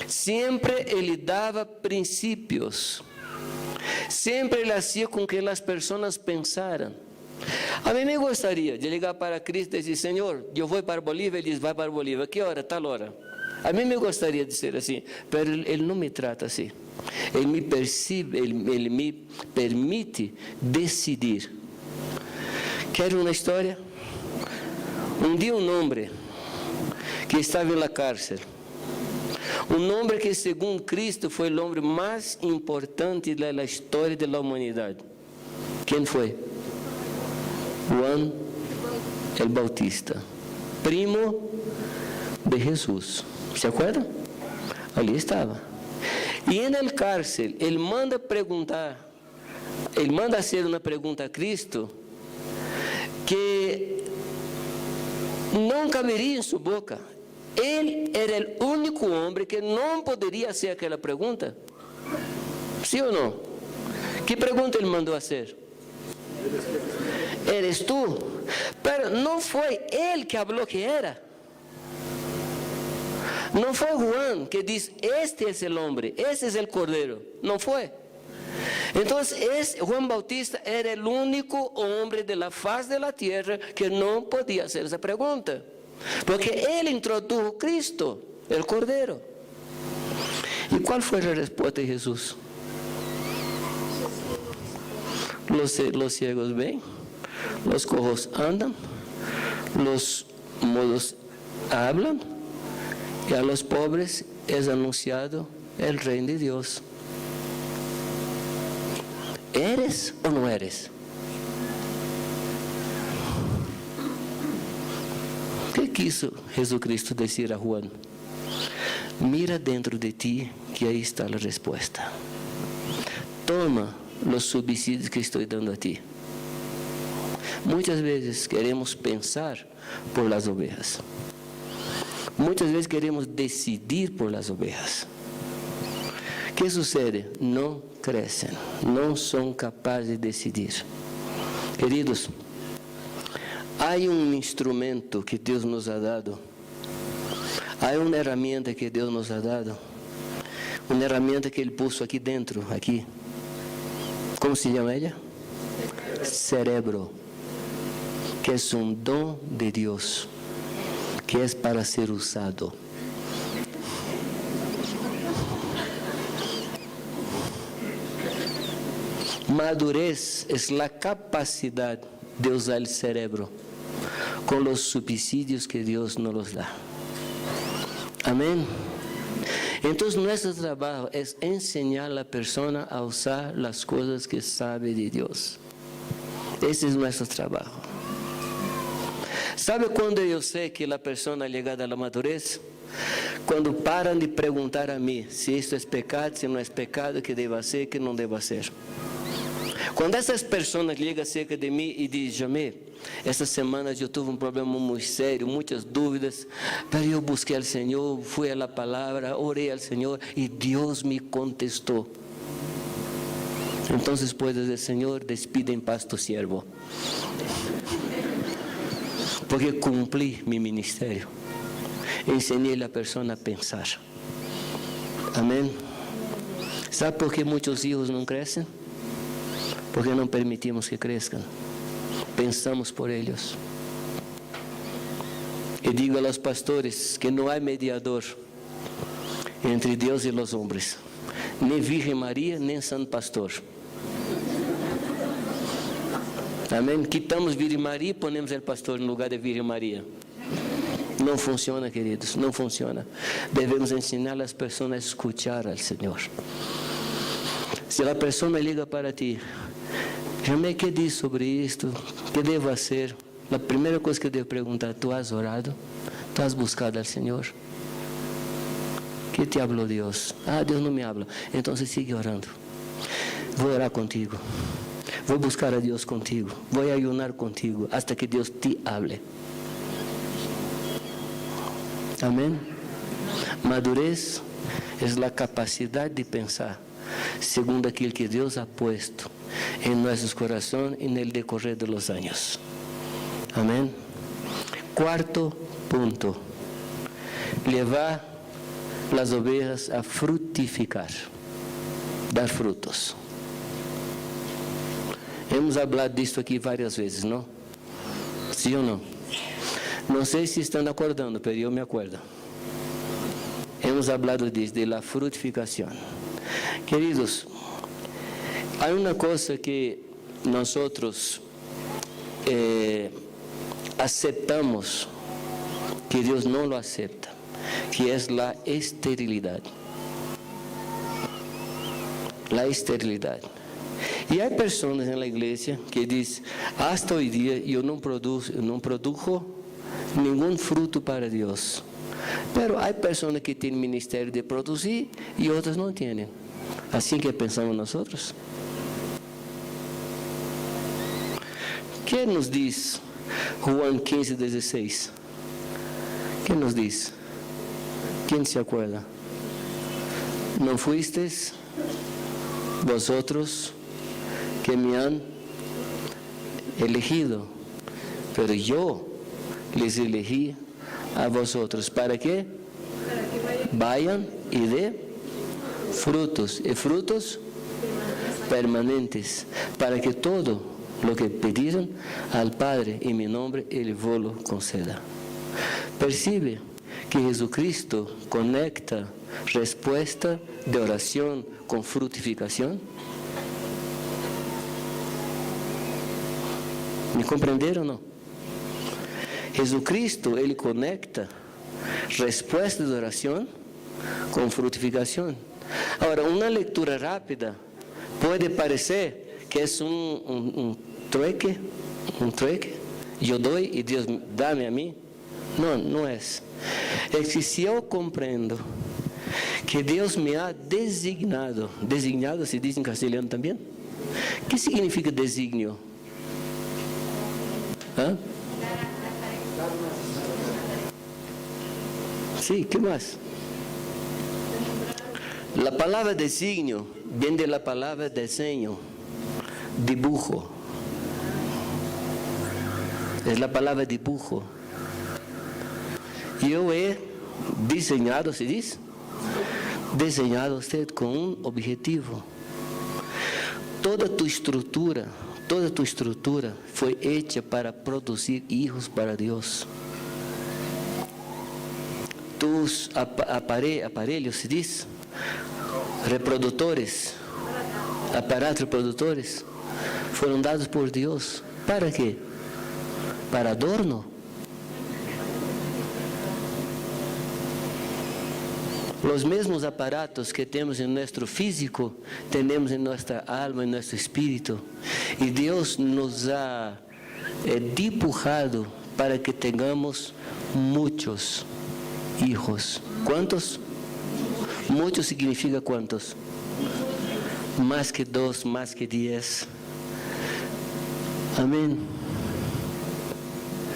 Siempre Él daba principios. Siempre Él hacía con que las personas pensaran. A mí me gustaría de llegar para Cristo y decir, Señor, yo voy para Bolivia. Él dice, va para Bolivia. ¿Qué hora? Tal hora. A mí me gustaría decir así, pero Él no me trata así. Él me percibe, Él me permite decidir. ¿Quiere una historia? Un día un hombre que estaba en la cárcel, un hombre que según Cristo fue el hombre más importante de la historia de la humanidad. ¿Quién fue? Juan el Bautista, primo de Jesús. ¿Se acuerdan? Allí estaba. Y en el cárcel, él manda hacer una pregunta a Cristo que no cabería en su boca. Él era el único hombre que no podría hacer aquella pregunta. ¿Sí o no? ¿Qué pregunta él mandó hacer? Eres tú. Pero no fue él que habló que era. No fue Juan que dice, este es el hombre, este es el cordero. No fue. Entonces, Juan Bautista era el único hombre de la faz de la tierra que no podía hacer esa pregunta. Porque él introdujo a Cristo, el cordero. ¿Y cuál fue la respuesta de Jesús? Los ciegos ven, los cojos andan, los mudos hablan, y a los pobres es anunciado el reino de Dios. ¿Eres o no eres? ¿Qué quiso Jesucristo decir a Juan? Mira dentro de ti, que ahí está la respuesta. Toma los subsidios que estoy dando a ti. Muchas veces queremos pensar por las ovejas. Muchas veces queremos decidir por las ovejas. ¿Qué sucede? No crecen, no son capaces de decidir. Queridos, hay un instrumento que Dios nos ha dado. Hay una herramienta que Dios nos ha dado. Una herramienta que Él puso aquí dentro, aquí. ¿Cómo se llama ella? Cerebro. Que es un don de Dios, que es para ser usado. Madurez es la capacidad de usar el cerebro con los subsidios que Dios nos los da. Amén. Entonces nuestro trabajo es enseñar a la persona a usar las cosas que sabe de Dios. Ese es nuestro trabajo. ¿Sabe cuándo yo sé que la persona ha llegado a la madurez? Cuando paran de preguntar a mí si esto es pecado, si no es pecado, qué debo hacer, qué no debo hacer. Cuando essas personas llegan cerca de mim e dizem, Jamé, essa semana eu tive um problema muito sério, muitas dúvidas, mas eu busquei ao Senhor, fui à palavra, orei ao Senhor e Deus me contestou. Então, puedes dizer, Senhor, despide em paz tu siervo. Porque cumpri meu ministério. Ensinei a pessoa a pensar. Amém? ¿Sabe por que muitos filhos não crescem? Porque não permitimos que cresçam. Pensamos por eles. E digo a los pastores que não há mediador entre Deus e os homens. Nem Virgem Maria, nem Santo Pastor. Amém? Quitamos Virgem Maria e ponemos o pastor no lugar de Virgem Maria. Não funciona, queridos, não funciona. Devemos ensinar as pessoas a escutar ao Senhor. Se a pessoa liga para ti, Jamé, que diz sobre isto? Que devo fazer? A primeira coisa que eu devo perguntar, tu has orado? Tu has buscado ao Senhor? Que te habló Deus? Ah, Deus não me habla. Então sigue orando. Vou orar contigo. Vou buscar a Deus contigo. Vou ayunar contigo hasta que Deus te hable. Amém? Madurez é a capacidade de pensar segundo aquilo que Deus ha puesto em nossos corações e no decorrer de los años. Amém? Cuarto ponto. Levar as ovelhas a frutificar, dar frutos. Hemos hablado disto aqui várias vezes, não? Sim ou não? Não sei se estão acordando, mas eu me acordo. Hemos hablado disso, de la frutificação. Queridos, há uma coisa que nós aceptamos, que Deus não lo acepta, que é a esterilidade. A esterilidade. E há pessoas na igreja que dizem, hasta hoje dia eu não produzo nenhum fruto para Deus. Pero hay personas que tienen ministerio de producir y otras no tienen. Así que pensamos nosotros. ¿Qué nos dice Juan 15:16? ¿Qué nos dice? ¿Quién se acuerda? ¿No fuisteis vosotros que me han elegido? Pero yo les elegí a vosotros. ¿Para qué? Vayan y de frutos, y frutos permanentes, para que todo lo que pidieron al Padre en mi nombre, Él vos lo conceda. Percibe que Jesucristo conecta respuesta de oración con frutificación. ¿Me compreenderam ou não? Jesucristo, Ele conecta resposta de oração com frutificação. Agora, uma leitura rápida pode parecer que é um truque, eu dou e Deus dá-me a mim. Não, não é. É que se eu compreendo que Deus me ha designado, designado se diz em castelhano também? O que significa designio? ¿Ah? Sí, ¿qué más? La palabra designio viene de la palabra diseño, dibujo. Es la palabra dibujo. Yo he diseñado, ¿se dice? Diseñado usted con un objetivo. Toda tu estructura foi hecha para produzir hijos para Deus. Tus aparelhos, se diz, reprodutores, aparatos reprodutores, foram dados por Deus. ¿Para quê? Para adorno. Os mesmos aparatos que temos em nosso físico, temos em nossa alma, em nosso espírito. E Deus nos ha dibujado para que tenhamos muitos hijos. ¿Quantos? Muitos significa quantos? Mais que 2, mais que 10. Amém.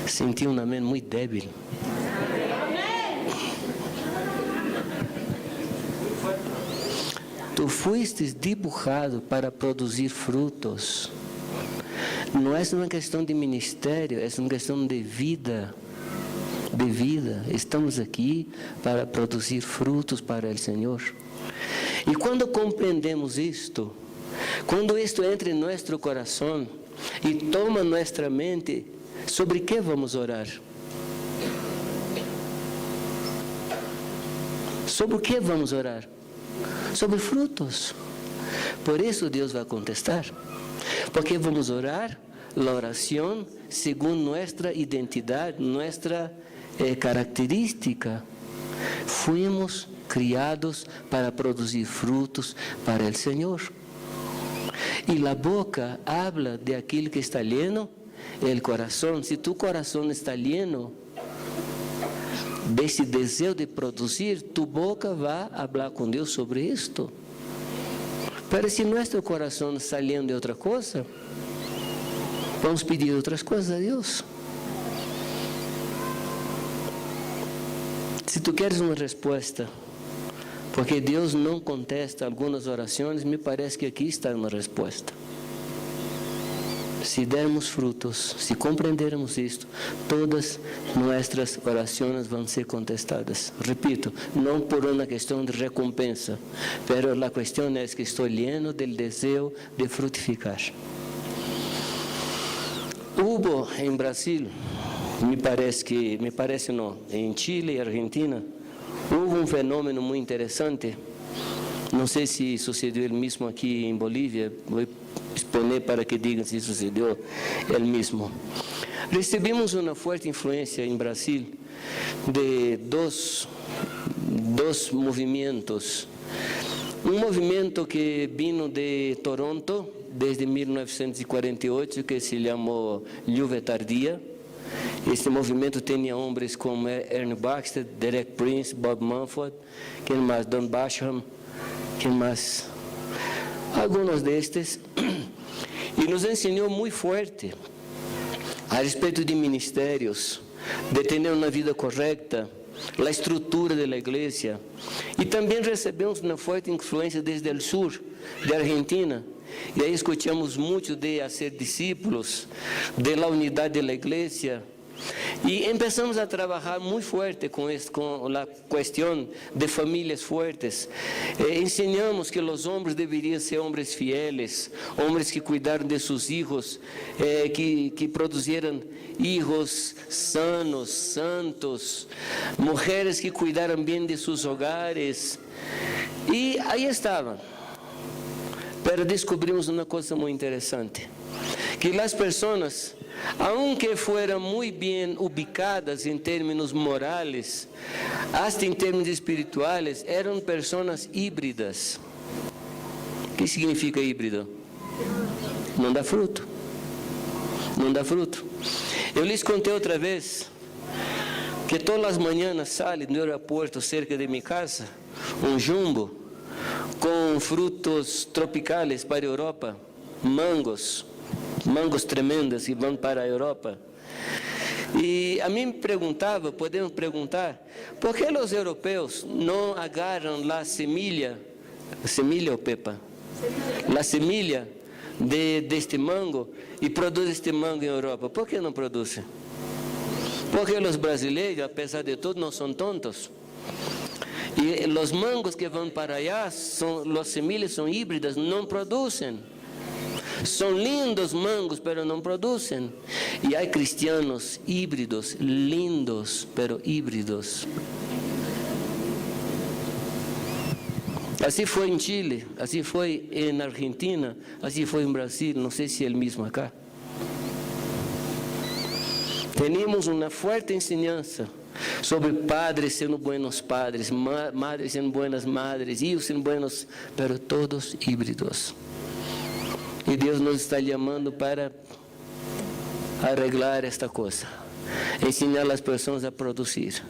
Senti um amém muito débil. Tu fuiste dibujado para produzir frutos. Não é uma questão de ministério, é uma questão de vida. De vida. Estamos aqui para produzir frutos para o Senhor. E quando compreendemos isto, quando isto entra em nosso coração e toma nossa mente, sobre que vamos orar? Sobre o que vamos orar? Sobre frutos. Por isso Deus vai contestar. Porque vamos orar a oração segundo nossa identidade, nossa característica. Fuimos criados para produzir frutos para o Senhor. E a boca habla de aquilo que está lleno, o coração. Se tu coração está lleno desse desejo de produzir, tu boca vai falar com Deus sobre isto. Mas se nosso coração está lleno de outra coisa, vamos pedir outras coisas a Deus. Se tu queres uma resposta, porque Deus não contesta algumas orações, me parece que aqui está uma resposta. Se dermos frutos, se compreendermos isto, todas nossas orações vão ser contestadas. Repito, não por uma questão de recompensa, mas a questão é que estou lleno do desejo de frutificar. Hubo em Brasil, me parece não, em Chile e Argentina, houve um fenômeno muito interessante. Não sei se sucedeu o mesmo aqui em Bolívia, vou exponer para que digam se sucedeu o mesmo. Recebemos uma forte influência em Brasil de dois movimentos. Um movimento que vino de Toronto desde 1948, que se chamou Lluvia Tardía, Este movimento tinha homens como Ernie Baxter, Derek Prince, Bob Mumford, quem mais? Don Basham, quem mais? Alguns destes. E nos ensinou muito forte a respeito de ministérios, de ter uma vida correta, a estrutura da igreja. E também recebemos uma forte influência desde o sul, de Argentina. E aí escutamos muito de ser discípulos, de la unidade da igreja. E começamos a trabalhar muito forte com a questão de famílias fortes. Ensinamos que os homens deveriam ser homens fieles, homens que cuidaram de seus filhos, que produziram filhos sanos, santos, mulheres que cuidaram bem de seus hogares. E aí estavam. Mas descobrimos uma coisa muito interessante, que as pessoas, aunque fueran muy bien ubicadas en términos morales, hasta en términos espirituales, eran personas híbridas. ¿Qué significa híbrido? Não dá fruto. Não dá fruto. Eu lhes contei outra vez que todas as manhãs sai do aeroporto cerca de minha casa um jumbo com frutos tropicais para a Europa, mangos tremendos que vão para a Europa. E a mim podemos perguntar, por que os europeus não agarram a semilha ou pepa? A semilha deste mango e produzem este mango em Europa. Por que não produzem? Porque os brasileiros, apesar de tudo, não são tontos. E os mangos que vão para allá, as semilhas são híbridas, não produzem. São lindos mangos, pero não produzem. E há cristianos híbridos, lindos, pero híbridos. Assim foi em Chile, assim foi em Argentina, assim foi em Brasil, não sei se é o mesmo acá. Temos uma forte ensinança sobre padres sendo buenos padres, madres sendo buenas madres, hijos sendo buenos, pero todos híbridos. E Deus nos está chamando para arreglar esta coisa, ensinar as pessoas a produzir.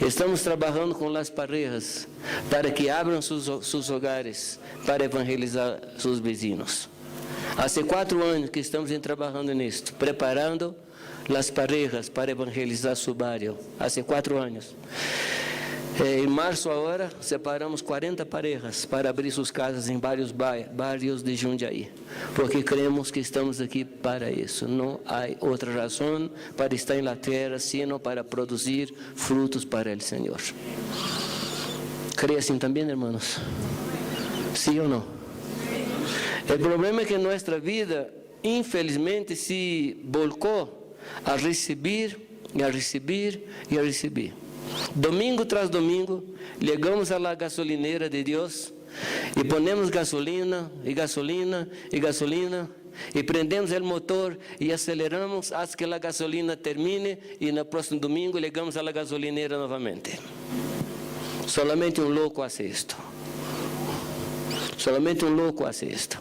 Estamos trabalhando com as parejas para que abram seus hogares para evangelizar seus vizinhos. Há 4 anos que estamos trabalhando nisto, preparando as parejas para evangelizar seu barrio. Há 4 anos. Em março agora, separamos 40 parejas para abrir suas casas em vários bairros de Jundiaí, porque cremos que estamos aqui para isso. Não há outra razão para estar na terra, sino para produzir frutos para o Senhor. ¿Cree assim também, irmãos? Sim ou não? O problema é que nossa vida, infelizmente, se volcou a receber, e a receber, e a receber. Domingo tras domingo, chegamos à gasolineira de Deus e ponemos gasolina, e gasolina, e gasolina, e prendemos o motor e aceleramos até que a gasolina termine e no próximo domingo chegamos à gasolineira novamente. Solamente um louco faz isto. Solamente um louco faz isto.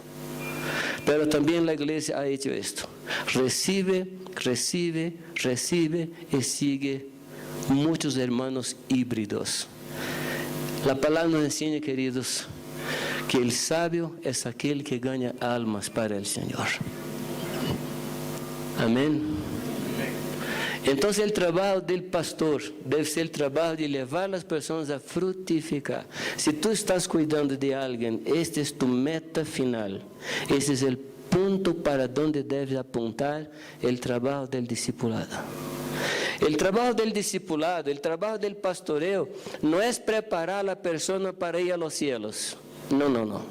Pero também a igreja ha hecho isto. Recibe, recibe, recibe e sigue muitos hermanos híbridos. A palavra nos ensina, queridos, que o sábio é aquele que ganha almas para o Senhor. Amém? Então, o trabalho do pastor deve ser o trabalho de levar as pessoas a frutificar. Se tu estás cuidando de alguém, este é tu meta final. Este é o ponto para onde deve apontar o trabalho do discipulado. O trabalho do discipulado, o trabalho do pastoreo, não é preparar a pessoa para ir a los cielos. Não, não, não.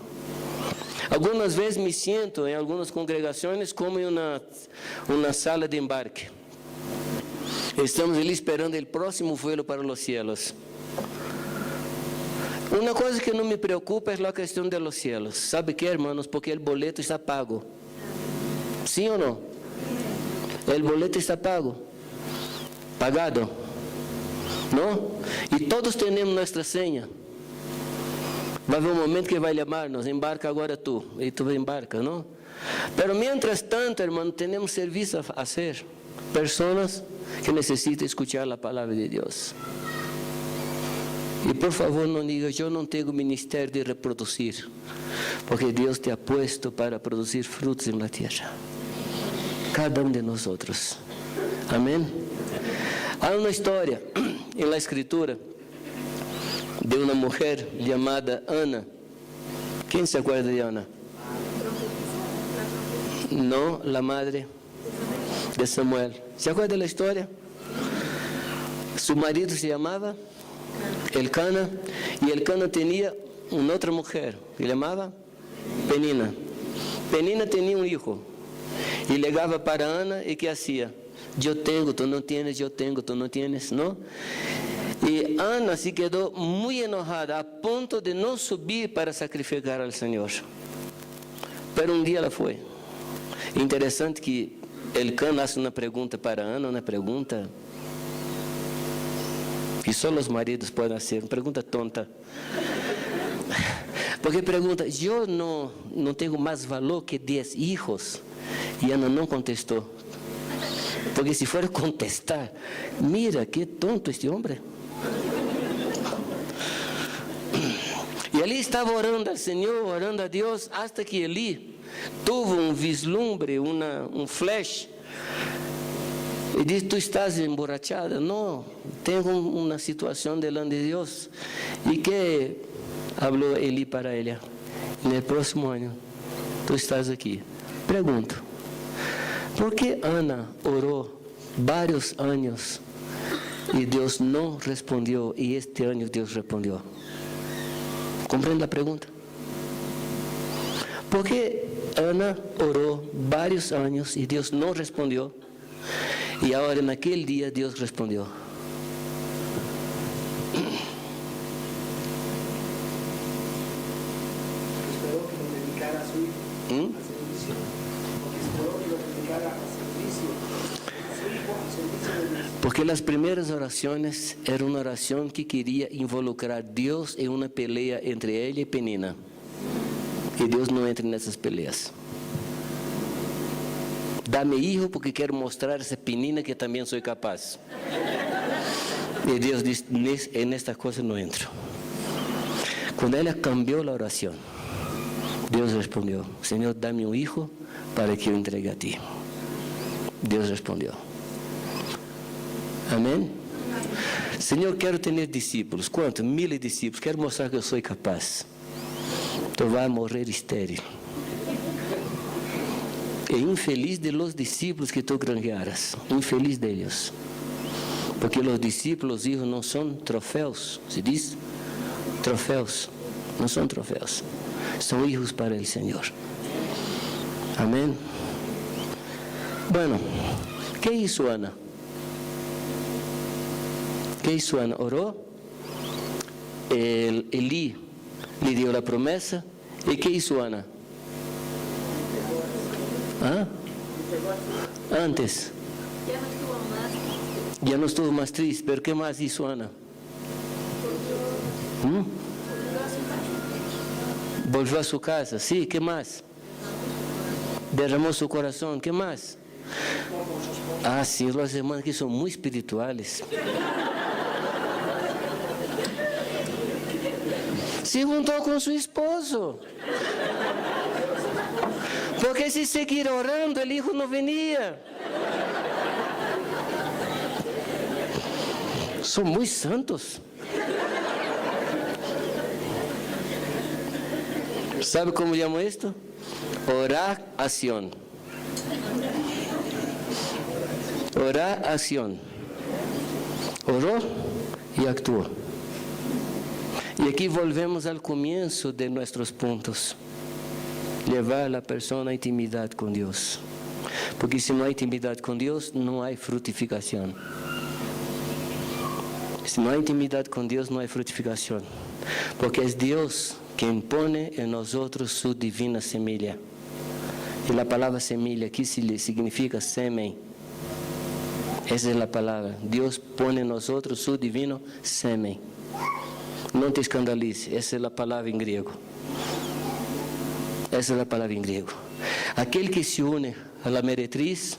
Algumas vezes me sinto em algumas congregações como em uma sala de embarque. Estamos ali esperando o próximo vuelo para os cielos. Uma coisa que não me preocupa é a questão de los cielos. ¿Sabe que, hermanos? Porque o boleto está pago. ¿Sí ou não? O boleto está pago. Pagado. Não? E todos temos nossa senha. Vai haver um momento que vai chamar-nos, embarca agora tu, e tu embarca, não? Pero mientras tanto, hermano, temos serviço a fazer. Pessoas que necessitam escuchar a palavra de Deus. E por favor, não diga, eu não tenho ministério de reproduzir, porque Deus te ha puesto para produzir frutos na terra. Cada de nós outros. Amém? Há uma história em la Escritura de uma mulher chamada Ana. Quem se acuerda de Ana? Não, a madre de Samuel. ¿Se acuerda da história? Su marido se chamava Elcana, e Elcana tinha uma outra mulher, que chamava Penina. Penina tinha um filho, e ligava para Ana, e que fazia? Eu tenho, tu não tienes, eu tenho, tu não tienes, não? E Ana se quedou muito enojada, a ponto de não subir para sacrificar ao Senhor. Pero um dia ela foi. Interessante que Elcana faz uma pergunta para Ana, uma pergunta que só os maridos podem fazer, uma pergunta tonta. Porque pergunta, eu não tenho mais valor que 10 filhos? E Ana não contestou. Porque se for contestar, mira que tonto este homem. E ali estava orando ao Senhor, orando a Deus, hasta que Eli tuvo um vislumbre, um flash, e disse, tu estás emborrachada? Não, tenho uma situação delante de Deus. E que falou Eli para ela? No próximo ano, tu estás aqui. Pergunto, por que Ana orou vários anos e Deus não respondeu, e este ano Deus respondeu? Compreende a pergunta? Por que Ana orou vários anos e Deus não respondeu, e agora naquele dia Deus respondeu? Esperó que lo dedicara a su hijo, al servicio. Porque esperó que lo dedicara al servicio, a su hijo, al servicio de Dios. Porque as primeiras orações era uma oração que queria involucrar Deus em uma pelea entre ele e Penina. E Deus não entra nessas peleas. Dá-me filho porque quero mostrar a essa Penina que também sou capaz. E Deus diz, nesta coisa não entro. Quando ela cambiou a oração, Deus respondeu, Senhor, dá-me um filho para que eu entregue a ti. Deus respondeu. Amém? Senhor, quero ter discípulos. Quanto? 1000 discípulos. Quero mostrar que eu sou capaz. Tu vai morrer estéril. E infeliz de los discípulos que tu granjearas. Infeliz deles. Porque os discípulos, hijos, não são troféus. Se diz? Troféus. Não são troféus. São hijos para o Senhor. Amém? Bueno, que hizo Ana? ¿Qué hizo Ana? Oró. Elí le dio la promesa. ¿Y qué hizo Ana? ¿Ah? Antes. Ya no estuvo más triste. ¿Pero qué más hizo Ana? Volvió a su casa. Sí, ¿qué más? Derramó su corazón. ¿Qué más? Ah, sí, los hermanos que son muy espirituales. Se juntou com seu esposo. Porque se seguir orando, o filho não venia. São muito santos. ¿Sabe como llamo esto? Oración. Oración. Orou e actuou. E aqui volvemos ao começo de nossos pontos. Levar a pessoa à intimidade com Deus. Porque se não há intimidade com Deus, não há frutificação. Se não há intimidade com Deus, não há frutificação. Porque é Deus quem põe em nós sua divina semilha. E a palavra semilha aqui significa sêmen. Essa é a palavra. Deus põe em nós seu divino sêmen. no te escandalices. Esa es la palabra en griego. Esa es la palabra en griego. Aquel que se une a la meretriz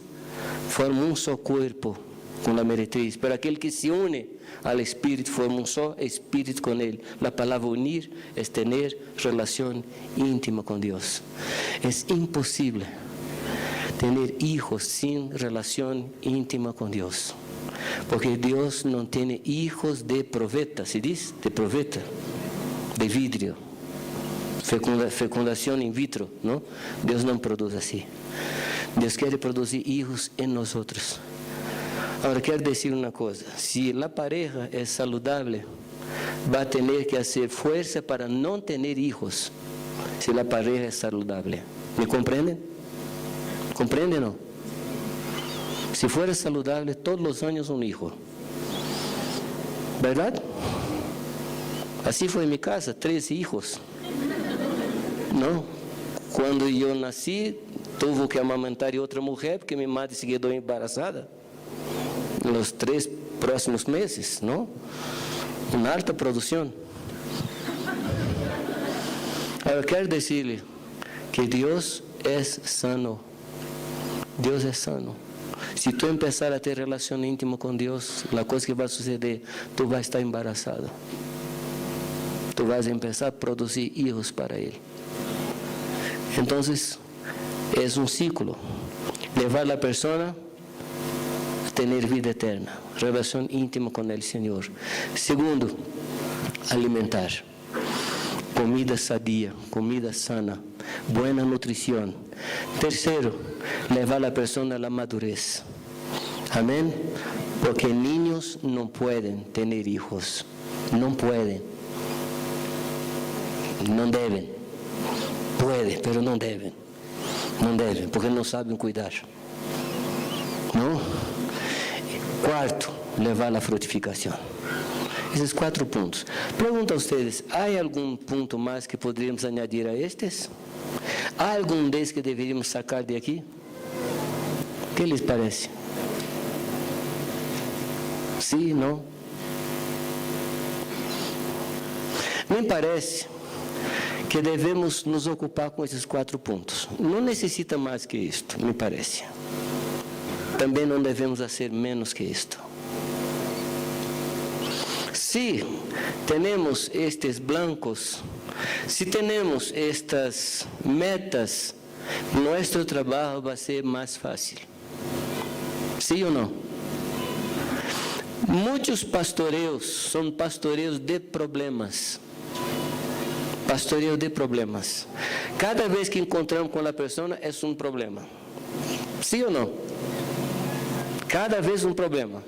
forma un solo cuerpo con la meretriz, pero aquel que se une al Espíritu forma un solo Espíritu con Él. La palabra unir es tener relación íntima con Dios. Es imposible tener hijos sin relación íntima con Dios, porque Dios no tiene hijos de profeta, ¿se dice? De profeta, de vidrio, fecundación in vitro, ¿no? Dios no produce así. Dios quiere producir hijos en nosotros. Ahora, quiero decir una cosa, si la pareja es saludable, va a tener que hacer fuerza para no tener hijos, si la pareja es saludable. ¿Me comprenden? ¿Comprenden o no? Si fuera saludable, todos los años un hijo. ¿Verdad? Así fue en mi casa, 3 hijos. ¿No? Cuando yo nací, tuve que amamantar a otra mujer, porque mi madre se quedó embarazada. En los 3 próximos meses, ¿no? Una alta producción. Ahora, quiero decirle que Dios es sano. Dios es sano. Si tú empezar a tener relación íntima con Dios, la cosa que va a suceder, tú vas a estar embarazado. Tú vas a empezar a producir hijos para Él. Entonces, es un ciclo. Levar a la persona a tener vida eterna, relación íntima con el Señor. Segundo, alimentar. Comida sadia, comida sana, buena nutrición. Tercero, levar a la persona a la madurez. Amén. Porque niños no pueden tener hijos. No pueden. No deben. Pueden, pero no deben. No deben, porque no saben cuidar. ¿No? Cuarto, levar a la frutificación. Esos 4 puntos. Pregunto a ustedes, ¿hay algún punto más que podríamos añadir a estos? ¿Hay algún de ellos que deberíamos sacar de aquí? ¿Qué les parece? ¿Sí? ¿No? Me parece que devemos nos ocupar com esses 4 pontos. Não necessita mais que isto, me parece. Também não devemos fazer menos que isto. Se temos estes blancos, se temos estas metas, nosso trabalho vai ser mais fácil. Sim ou não? Muitos pastoreos são pastoreos de problemas. Pastoreio de problemas. Cada vez que encontramos com a pessoa, é um problema. Sim ou não? Cada vez um problema.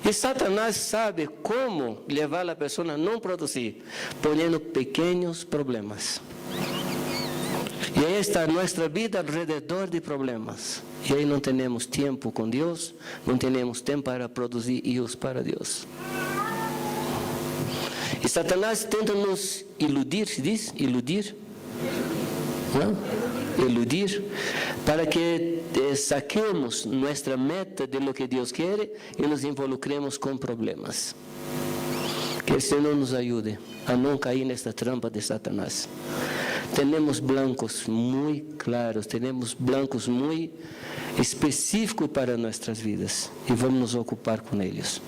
E Satanás sabe como levar a pessoa a não produzir, ponendo pequenos problemas. E aí está nossa vida alrededor de problemas. E aí não temos tempo com Deus, não temos tempo para produzir filhos para Deus. E Satanás tenta nos iludir, se diz? Iludir? Não? Iludir, para que saquemos nossa meta de lo que Deus quer e nos involucremos com problemas. Que o Senhor nos ajude a não cair nesta trampa de Satanás. Temos blancos muito claros, temos blancos muito específicos para nossas vidas e vamos nos ocupar com eles.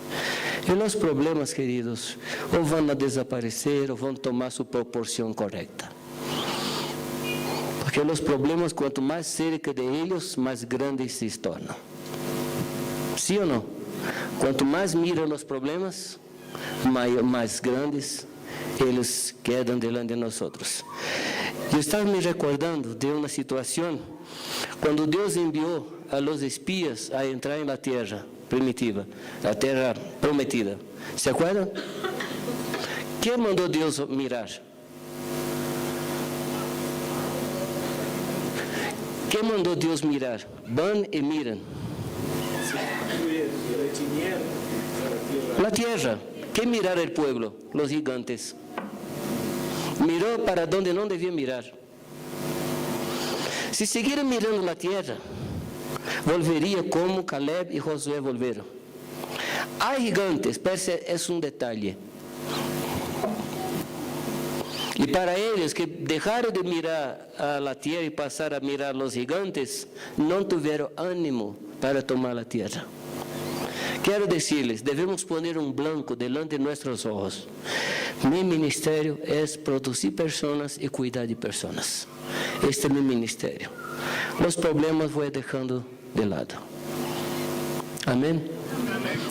E os problemas, queridos, ou vão desaparecer ou vão tomar sua proporção correta. Porque os problemas, quanto mais cerca de eles, mais grandes se tornam. Sim ou não? Quanto mais miram os problemas, mais grandes eles quedam diante de nós. Eu estava me recordando de uma situação quando Deus enviou a los espias a entrar na terra primitiva, a terra prometida. ¿Se acuerdan? ¿Qué mandó Dios mirar? ¿Qué mandó Dios mirar? Van y miran. La tierra. ¿Qué mirar el pueblo? Los gigantes. Miró para donde no debía mirar. Si siguieran mirando la tierra, volvería como Caleb y Josué volvieron. Hay gigantes, pero es un detalle. Y para ellos que dejaron de mirar a la tierra y pasaron a mirar a los gigantes, no tuvieron ánimo para tomar la tierra. Quiero decirles, debemos poner un blanco delante de nuestros ojos. Mi ministerio es producir personas y cuidar de personas. Este es mi ministerio. Los problemas voy dejando de lado. Amén.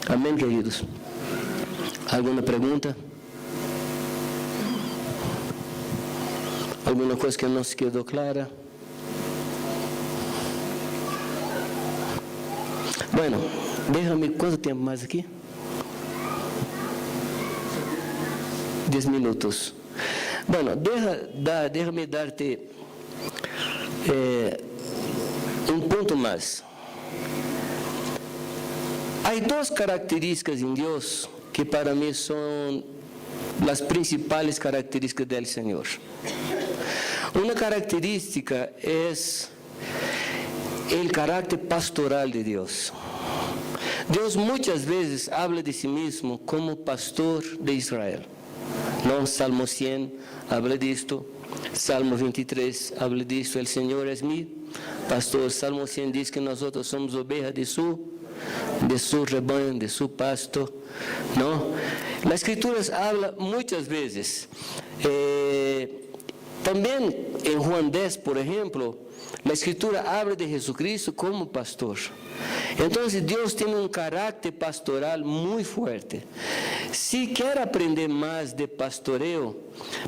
Amén, queridos. ¿Alguna pregunta? ¿Alguna cosa que no se quedó clara? Bueno, déjame, ¿cuánto tiempo más aquí? 10 minutos. Bueno, déjame darte un punto más. Hay dos características en Dios que para mí son las principales características del Señor. Una característica es el carácter pastoral de Dios. Dios muchas veces habla de sí mismo como pastor de Israel. ¿No? Salmo 100 habla de esto, Salmo 23 habla de esto, el Señor es mi pastor. Salmo 100 dice que nosotros somos ovejas de su rebaño, de su pasto, ¿no? La Escritura habla muchas veces. También en Juan 10, por ejemplo, la Escritura habla de Jesucristo como pastor. Entonces Dios tiene un carácter pastoral muy fuerte. Si quieres aprender más de pastoreo,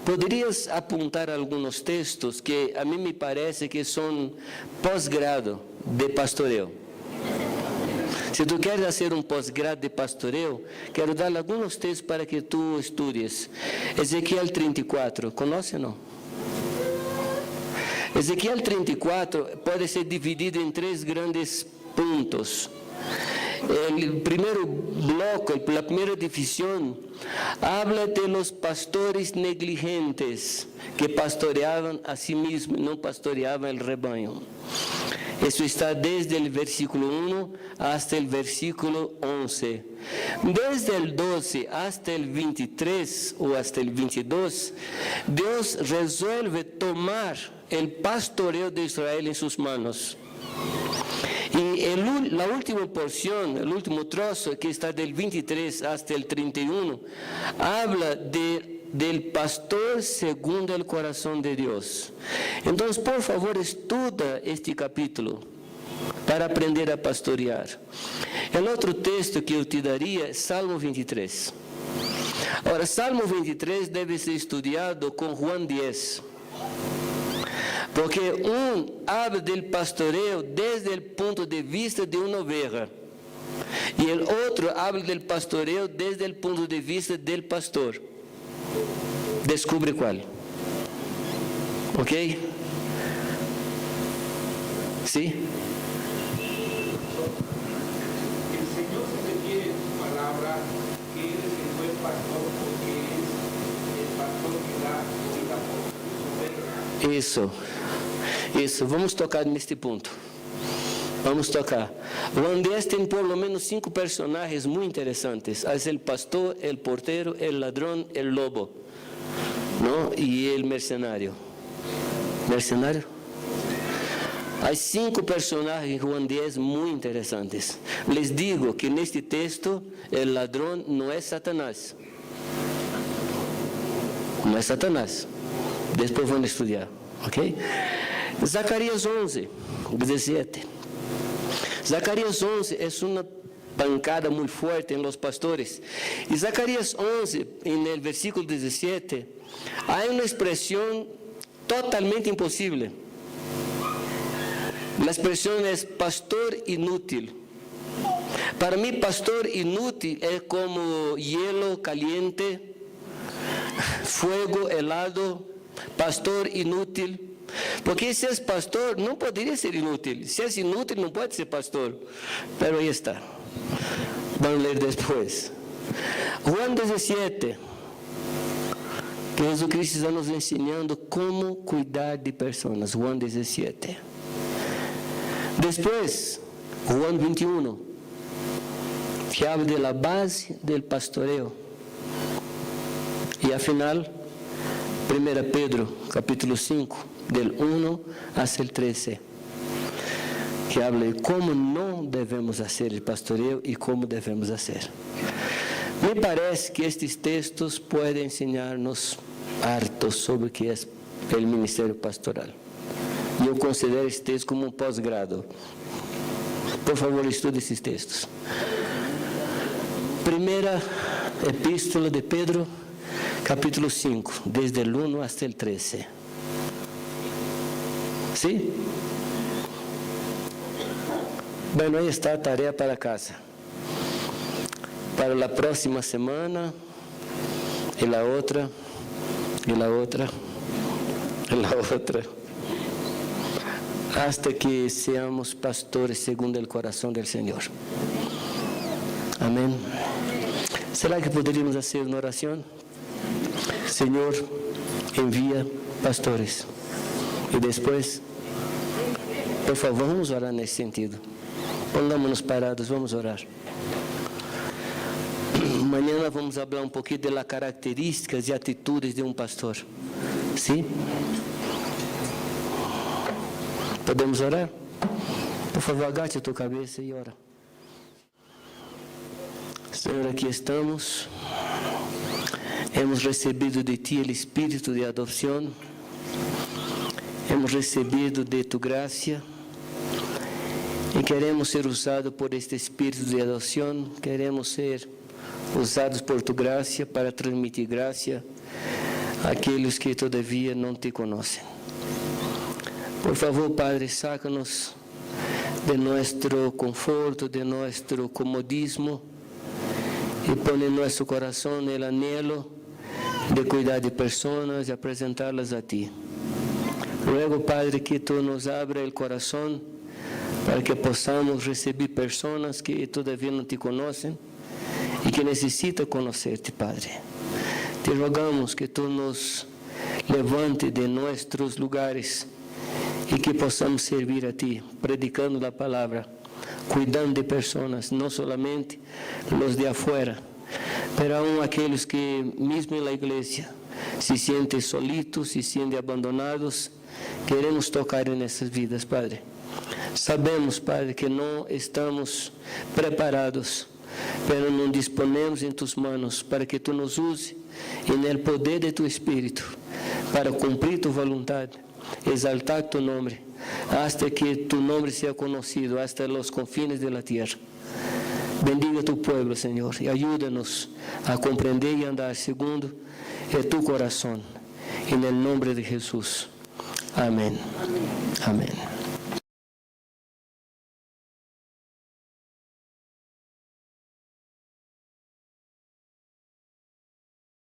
podrías apuntar algunos textos que a mí me parece que son posgrado de pastoreo. Si tú quieres hacer un posgrado de pastoreo, quiero dar algunos textos para que tú estudies. Ezequiel 34, ¿conoce o no? Ezequiel 34 puede ser dividido en 3 grandes puntos. El primer bloque, la primera división, habla de los pastores negligentes que pastoreaban a sí mismos, no pastoreaban el rebaño. Eso está desde el versículo 1 hasta el versículo 11. Desde el 12 hasta el 23 o hasta el 22, Dios resuelve tomar el pastoreo de Israel en sus manos. Y la última porción, el último trozo que está del 23 hasta el 31, habla del pastor según el corazón de Dios. Entonces, por favor, estudia este capítulo para aprender a pastorear. El otro texto que yo te daría es Salmo 23. Ahora, Salmo 23 debe ser estudiado con Juan 10. Porque habla del pastoreo desde el punto de vista de una oveja. Y el otro habla del pastoreo desde el punto de vista del pastor. Descubre cuál. ¿Ok? ¿Sí? El Señor se refiere en su palabra que Él es el buen pastor porque es el pastor que da vida por sus ovejas. Isso, vamos tocar neste ponto. Vamos tocar. Juan 10 tem por lo menos 5 personagens muito interessantes. Há o pastor, o porteiro, o ladrão, o lobo, ¿no? E o mercenário. ¿Mercenário? Há 5 personagens em Juan 10 muito interessantes. Les digo que neste texto, o ladrão não é Satanás. Não é Satanás. Depois vamos estudar, ok? Zacarías 11, 17. Zacarías 11 é uma pancada muito forte em los pastores. E Zacarías 11, en el versículo 17, há uma expressão totalmente impossível. A expressão é pastor inútil. Para mim, pastor inútil é como hielo caliente, fuego helado, pastor inútil. Porque se é pastor, não poderia ser inútil. Se é inútil, não pode ser pastor. Pero aí está. Vamos ler depois. Juan 17. Que Jesucristo está nos ensinando como cuidar de pessoas. Juan 17. Depois, Juan 21. Que habla de la base del pastoreo. E afinal, 1 Pedro, capítulo 5, del 1 hasta el 13, que habla de cómo no debemos hacer el pastoreo y cómo debemos hacer. Me parece que estos textos pueden enseñarnos harto sobre qué es el ministerio pastoral. Yo considero este texto como un posgrado. Por favor, estude esses textos. Primeira epístola de Pedro, capítulo 5, desde el 1 hasta el 13. ¿Sí? Bueno, ahí está a tarea para casa. Para la próxima semana, y la otra, y la otra, y la otra, hasta que seamos pastores segundo el corazón del Señor. Amén. ¿Será que poderíamos hacer una oración? Señor, envía pastores. Y después, por favor, vamos a orar nesse sentido. Pongámonos parados, vamos a orar. Mañana vamos a hablar un poquito de las características y atitudes de un pastor. ¿Sí? ¿Podemos orar? Por favor, agache tu cabeza y ora. Senhor, aqui estamos. Hemos recebido de Ti el espírito de adopción. Hemos recebido de Tu gracia. Y queremos ser usados por este espírito de adopción. Queremos ser usados por Tu gracia para transmitir gracia àqueles que todavia não Te conhecem. Por favor, Padre, sácanos de nuestro conforto, de nuestro comodismo y pon en nuestro corazón el anhelo de cuidar de personas y apresentarlas a Ti. Ruego, Padre, que Tú nos abra el corazón para que possamos recibir personas que todavía não Te conhecem e que necessitam conhecer-Te, Padre. Te rogamos que Tu nos levante de nossos lugares e que possamos servir a Ti, predicando a palavra, cuidando de pessoas, não somente os de afuera, pero aún aqueles que, mesmo na igreja, se sentem solitos, se sentem abandonados. Queremos tocar nessas vidas, Padre. Sabemos, Padre, que não estamos preparados, pero nos disponemos em Tus manos para que Tu nos use e no poder de Tu Espírito para cumprir Tu vontade, exaltar Tu nome, hasta que Tu nome seja conhecido hasta los confines de la tierra. Bendiga Tu pueblo, Senhor, e ajuda-nos a compreender e andar segundo Tu coração. E no nome de Jesus. Amém. Amém.